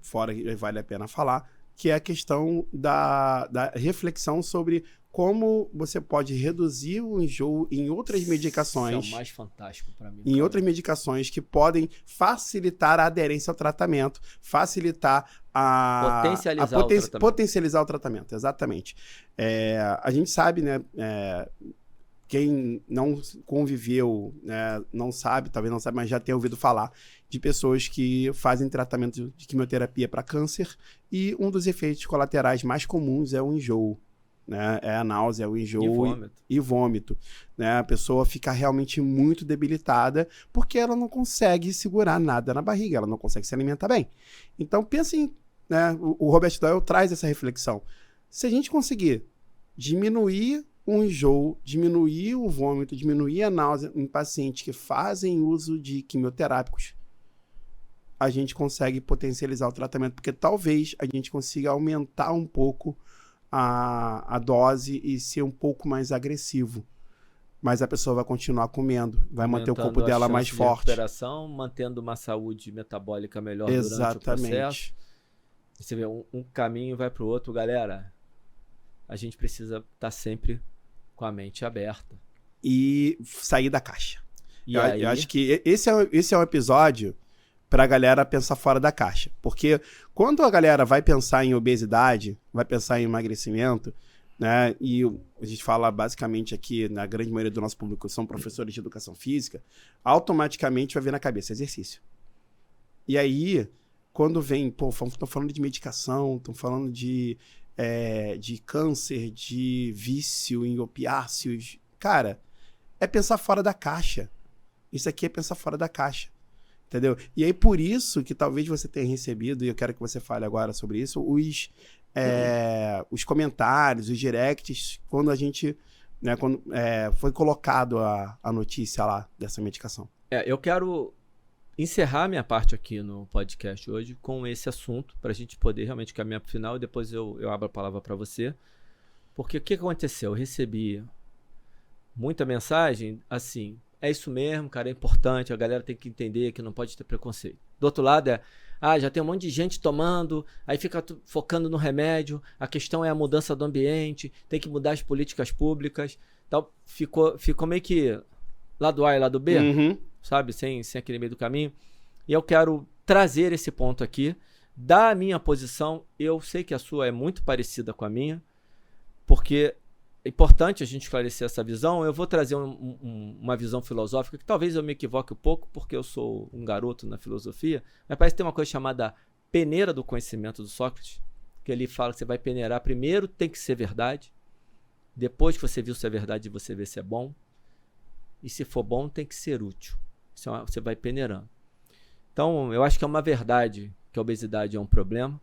fora, que vale a pena falar, que é a questão da reflexão sobre como você pode reduzir o enjoo em outras medicações. Isso é o mais fantástico para mim. Em outras medicações que podem facilitar a aderência ao tratamento, facilitar potencializar o tratamento, exatamente. A gente sabe, né? Quem não conviveu, não sabe, talvez não sabe, mas já tem ouvido falar de pessoas que fazem tratamento de quimioterapia para câncer e um dos efeitos colaterais mais comuns é o enjoo, né? É a náusea, o enjoo e vômito, né? A pessoa fica realmente muito debilitada porque ela não consegue segurar nada na barriga, ela não consegue se alimentar bem. Então, pensem, né? O Robert Doyle traz essa reflexão. Se a gente conseguir diminuir o enjoo, diminuir o vômito, diminuir a náusea em pacientes que fazem uso de quimioterápicos, a gente consegue potencializar o tratamento, porque talvez a gente consiga aumentar um pouco a dose e ser um pouco mais agressivo. Mas a pessoa vai continuar comendo, vai manter o corpo dela mais forte. Recuperação, mantendo uma saúde metabólica melhor durante o processo. Você vê, um caminho vai para o outro. Galera, a gente precisa estar sempre com a mente aberta. E sair da caixa. Eu acho que esse é um episódio para a galera pensar fora da caixa. Porque quando a galera vai pensar em obesidade, vai pensar em emagrecimento, né? E a gente fala basicamente aqui, na grande maioria do nosso público, são professores de educação física, automaticamente vai vir na cabeça exercício. E aí, quando vem, estão falando de medicação, estão falando de câncer, de vício em opiáceos. Cara, é pensar fora da caixa. Isso aqui é pensar fora da caixa. Entendeu? E aí, por isso que talvez você tenha recebido, e eu quero que você fale agora sobre isso, os comentários, os directs, quando a gente, né, foi colocado a notícia lá dessa medicação. Eu quero encerrar minha parte aqui no podcast hoje com esse assunto, para a gente poder realmente caminhar para o final, e depois eu abro a palavra para você. Porque o que aconteceu? Eu recebi muita mensagem assim: é isso mesmo, cara, é importante, a galera tem que entender que não pode ter preconceito. Do outro lado já tem um monte de gente tomando, aí fica focando no remédio, a questão é a mudança do ambiente, tem que mudar as políticas públicas. Então, ficou meio que lado A e lado B, sabe? Sem aquele meio do caminho. E eu quero trazer esse ponto aqui, da minha posição. Eu sei que a sua é muito parecida com a minha, porque é importante a gente esclarecer essa visão. Eu vou trazer uma visão filosófica, que talvez eu me equivoque um pouco, porque eu sou um garoto na filosofia, mas parece que tem uma coisa chamada peneira do conhecimento do Sócrates, que ele fala que você vai peneirar, primeiro tem que ser verdade, depois que você viu se é verdade, você vê se é bom, e se for bom, tem que ser útil. Você vai peneirando. Então, eu acho que é uma verdade que a obesidade é um problema.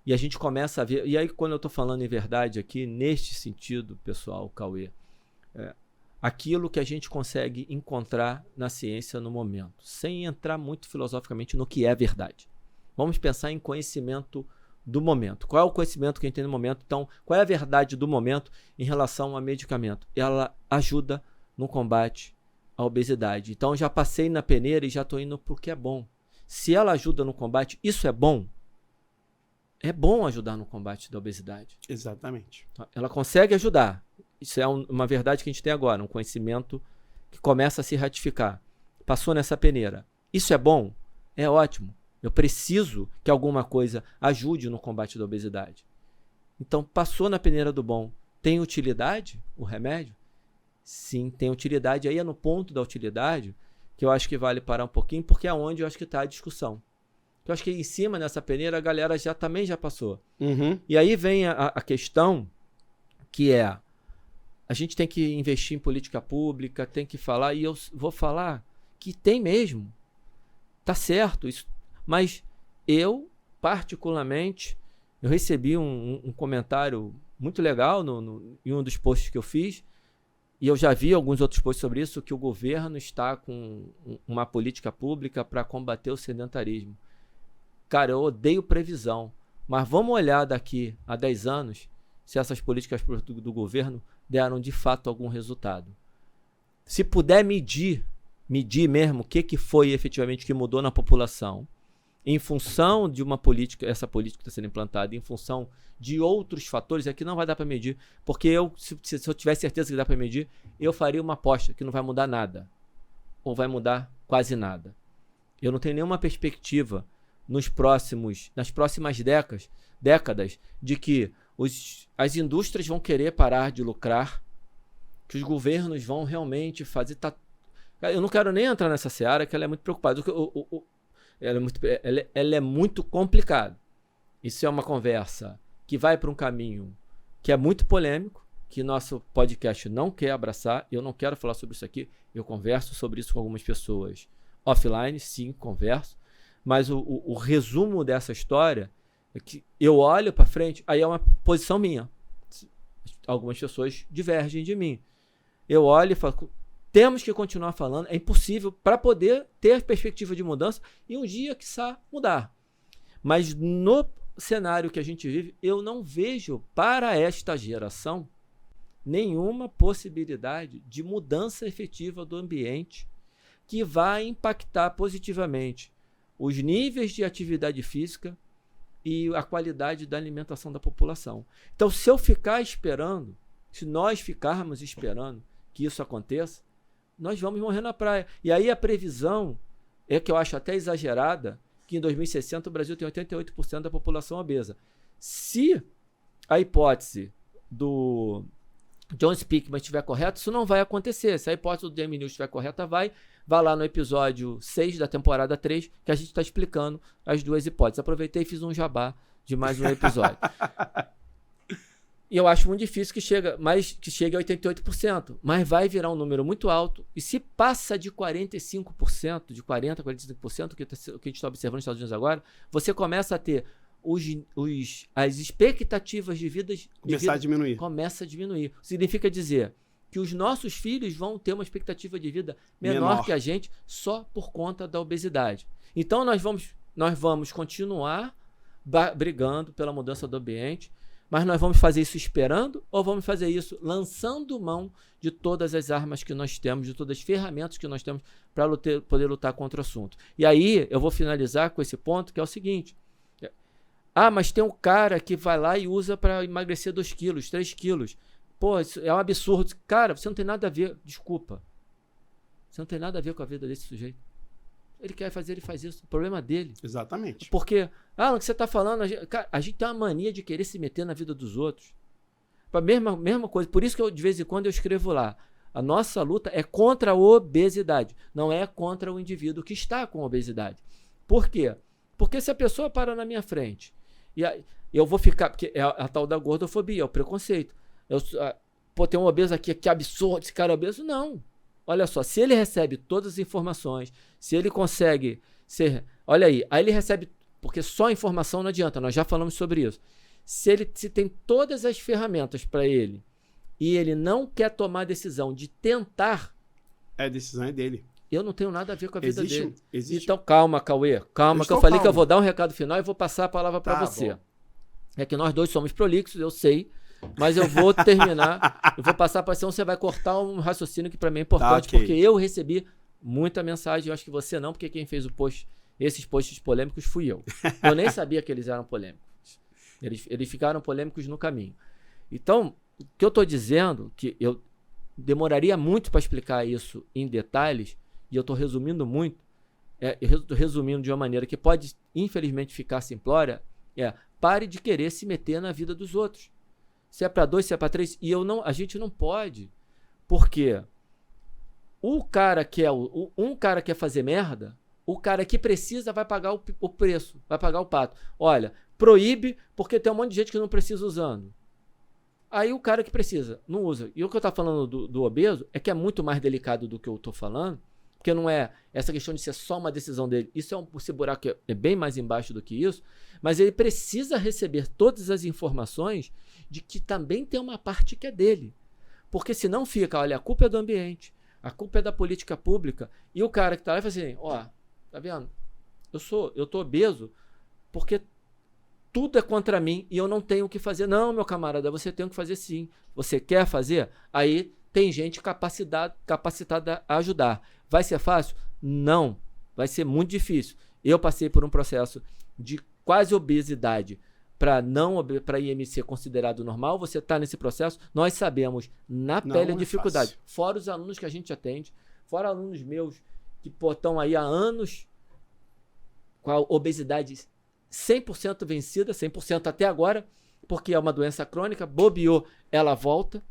E a gente começa a ver... E aí, quando eu estou falando em verdade aqui, neste sentido, pessoal, Cauê, aquilo que a gente consegue encontrar na ciência no momento, sem entrar muito filosoficamente no que é verdade. Vamos pensar em conhecimento do momento. Qual é o conhecimento que a gente tem no momento? Então, qual é a verdade do momento em relação a medicamento? Ela ajuda no combate à obesidade. Então, eu já passei na peneira e já estou indo para o que é bom. Se ela ajuda no combate, isso é bom? É bom ajudar no combate da obesidade. Exatamente. Ela consegue ajudar. Isso é uma verdade que a gente tem agora, um conhecimento que começa a se ratificar. Passou nessa peneira. Isso é bom? É ótimo. Eu preciso que alguma coisa ajude no combate da obesidade. Então, passou na peneira do bom. Tem utilidade o remédio? Sim, tem utilidade. Aí é no ponto da utilidade que eu acho que vale parar um pouquinho, porque é onde eu acho que está a discussão. Eu acho que em cima nessa peneira a galera também já passou. E aí vem a questão que é, a gente tem que investir em política pública, tem que falar, e eu vou falar que tem mesmo. Tá certo, isso, mas eu, particularmente, eu recebi um comentário muito legal em um dos posts que eu fiz, e eu já vi alguns outros posts sobre isso, que o governo está com uma política pública para combater o sedentarismo. Cara, eu odeio previsão, mas vamos olhar daqui a 10 anos se essas políticas do governo deram de fato algum resultado. Se puder medir mesmo o que foi efetivamente que mudou na população, em função de uma política, essa política que está sendo implantada, em função de outros fatores, aqui não vai dar para medir, porque se eu tivesse certeza que dá para medir, eu faria uma aposta que não vai mudar nada, ou vai mudar quase nada. Eu não tenho nenhuma perspectiva nas próximas décadas de que as indústrias vão querer parar de lucrar, que os governos vão realmente fazer... Eu não quero nem entrar nessa seara, que ela é muito preocupada. Ela é muito complicada. Isso é uma conversa que vai para um caminho que é muito polêmico, que nosso podcast não quer abraçar. Eu não quero falar sobre isso aqui. Eu converso sobre isso com algumas pessoas offline, sim, converso. Mas o resumo dessa história é que eu olho para frente, aí é uma posição minha. Algumas pessoas divergem de mim. Eu olho e falo, temos que continuar falando, é impossível para poder ter perspectiva de mudança e um dia, quiçá, mudar. Mas no cenário que a gente vive, eu não vejo para esta geração nenhuma possibilidade de mudança efetiva do ambiente que vai impactar positivamente os níveis de atividade física e a qualidade da alimentação da população. Então, se nós ficarmos esperando que isso aconteça, nós vamos morrer na praia. E aí a previsão é que eu acho até exagerada, que em 2060 o Brasil tem 88% da população obesa. Se a hipótese do John Speakman estiver correta, isso não vai acontecer. Se a hipótese do Jamie News estiver correta, vai lá no episódio 6 da temporada 3, que a gente está explicando as duas hipóteses. Aproveitei e fiz um jabá de mais um episódio. E eu acho muito difícil que chegue a 88%, mas vai virar um número muito alto. E se passa de 45%, de 40% a 45%, que a gente está observando nos Estados Unidos agora, você começa a ter as expectativas de vida começa a diminuir. Significa dizer que os nossos filhos vão ter uma expectativa de vida menor que a gente só por conta da obesidade. Então nós vamos continuar brigando pela mudança do ambiente, mas nós vamos fazer isso esperando ou vamos fazer isso lançando mão de todas as armas que nós temos, de todas as ferramentas que nós temos para poder lutar contra o assunto. E aí eu vou finalizar com esse ponto, que é o seguinte. Mas tem um cara que vai lá e usa para emagrecer 2 quilos, 3 quilos. Pô, isso é um absurdo. Cara, você não tem nada a ver, desculpa. Você não tem nada a ver com a vida desse sujeito. Ele quer fazer, ele faz isso. O problema dele. Exatamente. Porque, o que você está falando, a gente tem uma mania de querer se meter na vida dos outros. A mesma coisa. Por isso que de vez em quando eu escrevo lá. A nossa luta é contra a obesidade. Não é contra o indivíduo que está com obesidade. Por quê? Porque se a pessoa para na minha frente e aí, eu vou ficar... Porque é a tal da gordofobia, é o preconceito. Tem um obeso aqui, que absurdo, esse cara é obeso. Não. Olha só, se ele recebe todas as informações, se ele consegue ser... Olha aí ele recebe... Porque só informação não adianta, nós já falamos sobre isso. Se tem todas as ferramentas para ele e ele não quer tomar a decisão de tentar... A decisão é dele. Eu não tenho nada a ver com a vida dele. Então, calma, Cauê. Calma, que eu falei que eu vou dar um recado final e vou passar a palavra para você. Bom. É que nós dois somos prolixos, eu sei... Mas eu vou terminar, eu vou passar para você vai cortar um raciocínio que para mim é importante, porque eu recebi muita mensagem, eu acho que você não, porque quem fez esses posts polêmicos fui eu. Eu nem sabia que eles eram polêmicos. Eles ficaram polêmicos no caminho. Então, o que eu estou dizendo, que eu demoraria muito para explicar isso em detalhes, e eu estou resumindo muito, resumindo de uma maneira que pode, infelizmente, ficar simplória, pare de querer se meter na vida dos outros. Se é para 2, se é para 3, e a gente não pode, porque um cara quer fazer merda, o cara que precisa vai pagar o preço, vai pagar o pato. Olha, proíbe porque tem um monte de gente que não precisa usando. Aí o cara que precisa não usa. E o que eu estou falando do obeso é que é muito mais delicado do que eu estou falando, porque não é essa questão de ser só uma decisão dele. Esse buraco é bem mais embaixo do que isso, mas ele precisa receber todas as informações de que também tem uma parte que é dele. Porque senão fica, olha, a culpa é do ambiente, a culpa é da política pública, e o cara que está lá vai fazer, tá vendo? Eu tô obeso porque tudo é contra mim e eu não tenho o que fazer. Não, meu camarada, você tem o que fazer sim. Você quer fazer? Aí tem gente capacitada a ajudar. Vai ser fácil? Não. Vai ser muito difícil. Eu passei por um processo de quase obesidade para IMC considerado normal. Você está nesse processo. Nós sabemos na pele a dificuldade. Fácil. Fora os alunos que a gente atende, fora alunos meus que estão aí há anos com a obesidade 100% vencida, 100% até agora, porque é uma doença crônica, bobeou, ela volta.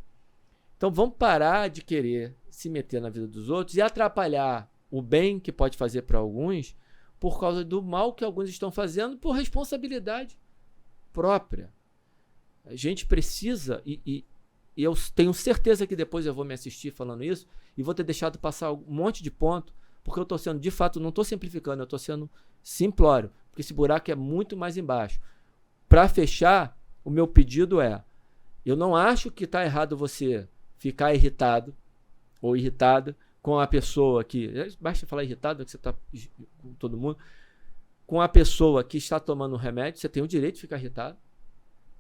Então vamos parar de querer se meter na vida dos outros e atrapalhar o bem que pode fazer para alguns por causa do mal que alguns estão fazendo por responsabilidade própria. A gente precisa, e eu tenho certeza que depois eu vou me assistir falando isso e vou ter deixado passar um monte de ponto, porque eu estou sendo, de fato, não estou simplificando, eu estou sendo simplório, porque esse buraco é muito mais embaixo. Para fechar, o meu pedido eu não acho que está errado você ficar irritado ou irritada com a pessoa que, basta falar irritado que você está com todo mundo, com a pessoa que está tomando um remédio, você tem o direito de ficar irritado,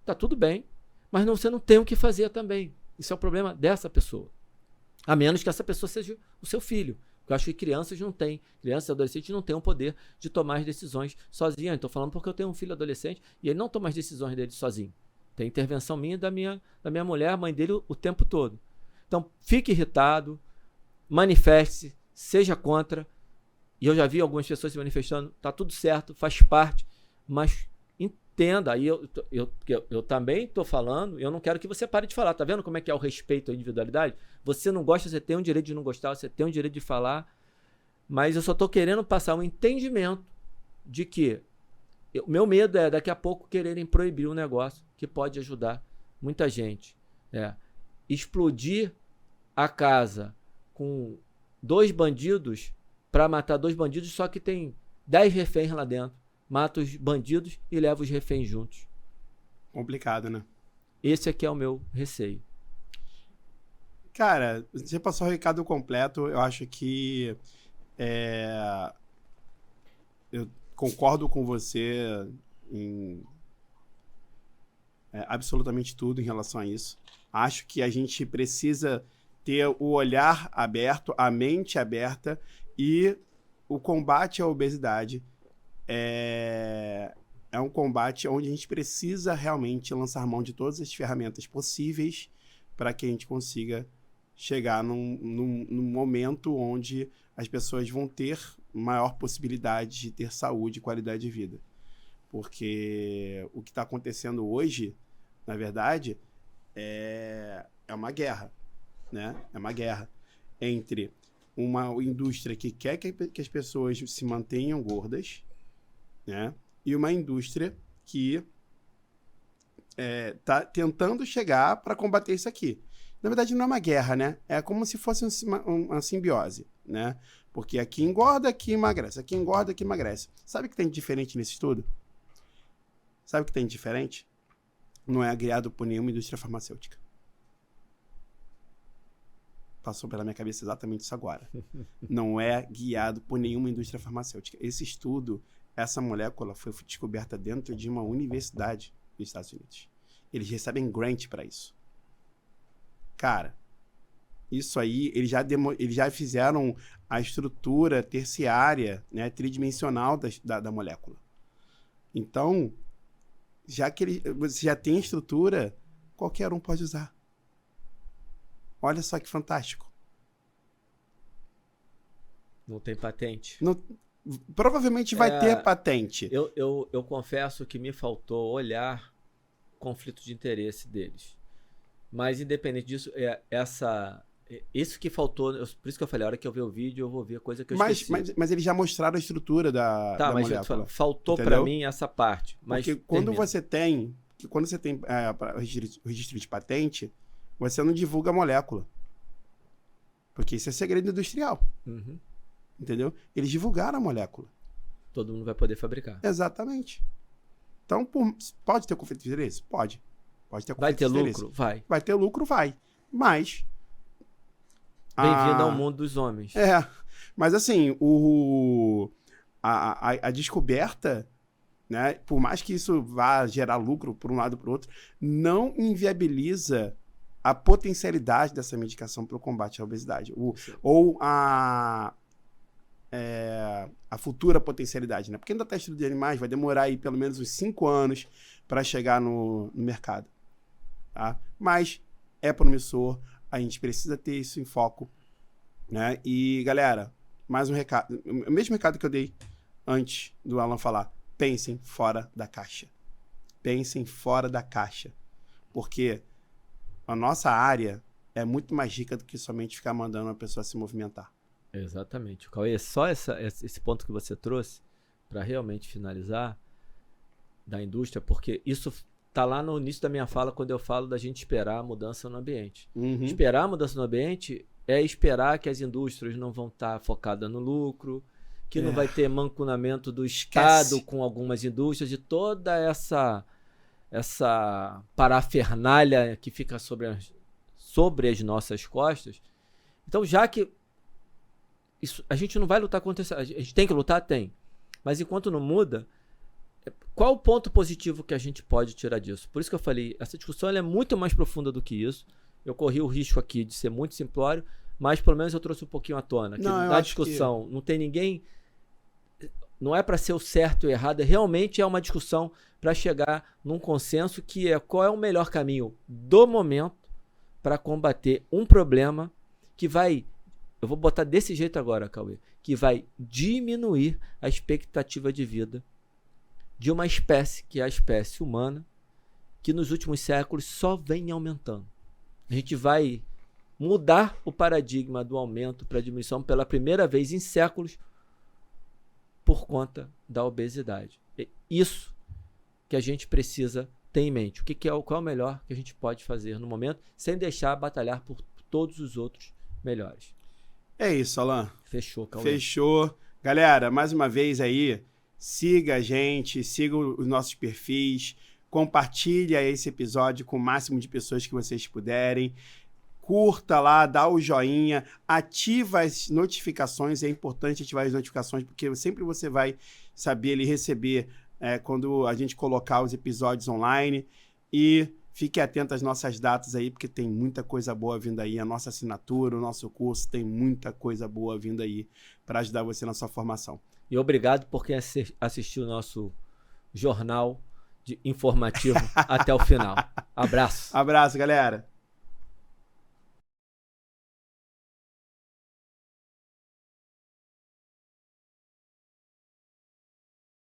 está tudo bem, mas você não tem o que fazer também. Isso é o problema dessa pessoa, a menos que essa pessoa seja o seu filho. Eu acho que crianças e adolescentes não têm o poder de tomar as decisões sozinhos. Estou falando porque eu tenho um filho adolescente e ele não toma as decisões dele sozinho. Tem intervenção minha e da minha mulher, a mãe dele, o tempo todo. Então, fique irritado, manifeste-se, seja contra. E eu já vi algumas pessoas se manifestando, está tudo certo, faz parte, mas entenda. Aí eu também estou falando, eu não quero que você pare de falar. Tá vendo como é que é o respeito à individualidade? Você não gosta, você tem o direito de não gostar, você tem o direito de falar, mas eu só estou querendo passar um entendimento de que o meu medo é daqui a pouco quererem proibir um negócio que pode ajudar muita gente. Explodir a casa com 2 bandidos para matar 2 bandidos, só que tem 10 reféns lá dentro. Mata os bandidos e leva os reféns juntos. Complicado, né? Esse aqui é o meu receio. Cara, você passou o recado completo. Eu acho que eu concordo com você em absolutamente tudo em relação a isso. Acho que a gente precisa ter o olhar aberto, a mente aberta, e o combate à obesidade é um combate onde a gente precisa realmente lançar mão de todas as ferramentas possíveis para que a gente consiga chegar num momento onde as pessoas vão ter maior possibilidade de ter saúde e qualidade de vida. Porque o que está acontecendo hoje, na verdade, é uma guerra, né? É uma guerra entre uma indústria que quer que as pessoas se mantenham gordas, né? E uma indústria que está tentando chegar para combater isso aqui. Na verdade, não é uma guerra, né? É como se fosse uma simbiose, né? Porque aqui engorda, aqui emagrece. Aqui engorda, aqui emagrece. Sabe o que tem de diferente nesse estudo? Sabe o que tem de diferente? Não é criado por nenhuma indústria farmacêutica. Passou pela minha cabeça exatamente isso agora. Não é guiado por nenhuma indústria farmacêutica. Esse estudo, essa molécula foi descoberta dentro de uma universidade dos Estados Unidos. Eles recebem grant para isso. Cara, isso aí, eles já fizeram a estrutura terciária, né, tridimensional da molécula. Então, já que você já tem a estrutura, qualquer um pode usar. Olha só que fantástico. Não tem patente. Provavelmente vai ter patente. Eu confesso que me faltou olhar o conflito de interesse deles. Mas, independente disso, isso que faltou, por isso que eu falei, a hora que eu ver o vídeo, eu vou ver coisa que eu esqueci. Mas eles já mostraram a estrutura da molécula. Faltou para mim essa parte. Mas porque quando você tem o registro de patente, você não divulga a molécula. Porque isso é segredo industrial. Uhum. Entendeu? Eles divulgaram a molécula. Todo mundo vai poder fabricar. Exatamente. Então, pode ter conflito de interesse? Pode. Pode ter vai conflito ter de lucro? interesse. Vai. Vai ter lucro? Vai. Mas... Bem-vindo ao mundo dos homens. Mas assim, a descoberta, né, por mais que isso vá gerar lucro por um lado ou por outro, não inviabiliza a potencialidade dessa medicação para o combate à obesidade. Ou a futura potencialidade, né? Porque ainda está estudo de animais, vai demorar aí pelo menos uns 5 anos para chegar no mercado. Tá? Mas é promissor, a gente precisa ter isso em foco, né? E, galera, mais um recado. O mesmo recado que eu dei antes do Alan falar. Pensem fora da caixa. Pensem fora da caixa. Porque a nossa área é muito mais rica do que somente ficar mandando a pessoa se movimentar. Exatamente. Cauê, só esse ponto que você trouxe para realmente finalizar da indústria, porque isso tá lá no início da minha fala quando eu falo da gente esperar a mudança no ambiente. Uhum. Esperar a mudança no ambiente é esperar que as indústrias não vão estar focadas no lucro, que não vai ter mancomunamento do Estado com algumas indústrias, de toda essa parafernália que fica sobre as nossas costas. Então, já que a gente não vai lutar contra isso, a gente tem que lutar? Tem. Mas enquanto não muda, qual o ponto positivo que a gente pode tirar disso? Por isso que eu falei, essa discussão ela é muito mais profunda do que isso. Eu corri o risco aqui de ser muito simplório, mas pelo menos eu trouxe um pouquinho à tona. Que na discussão não tem ninguém... Não é para ser o certo e o errado, realmente é uma discussão para chegar num consenso que é qual é o melhor caminho do momento para combater um problema que vai... Eu vou botar desse jeito agora, Cauê, que vai diminuir a expectativa de vida de uma espécie, que é a espécie humana, que nos últimos séculos só vem aumentando. A gente vai mudar o paradigma do aumento para a diminuição pela primeira vez em séculos por conta da obesidade. É isso que a gente precisa ter em mente. Qual é o melhor que a gente pode fazer no momento, sem deixar batalhar por todos os outros melhores. É isso, Alan. Fechou, Cauê. Fechou. Galera, mais uma vez aí, siga a gente, siga os nossos perfis, compartilha esse episódio com o máximo de pessoas que vocês puderem, curta lá, dá o joinha, ativa as notificações, é importante ativar as notificações, porque sempre você vai saber e receber quando a gente colocar os episódios online, e fique atento às nossas datas aí, porque tem muita coisa boa vindo aí, a nossa assinatura, o nosso curso, tem muita coisa boa vindo aí para ajudar você na sua formação. E obrigado por quem assistiu o nosso jornal informativo até o final. Abraço. Abraço, galera.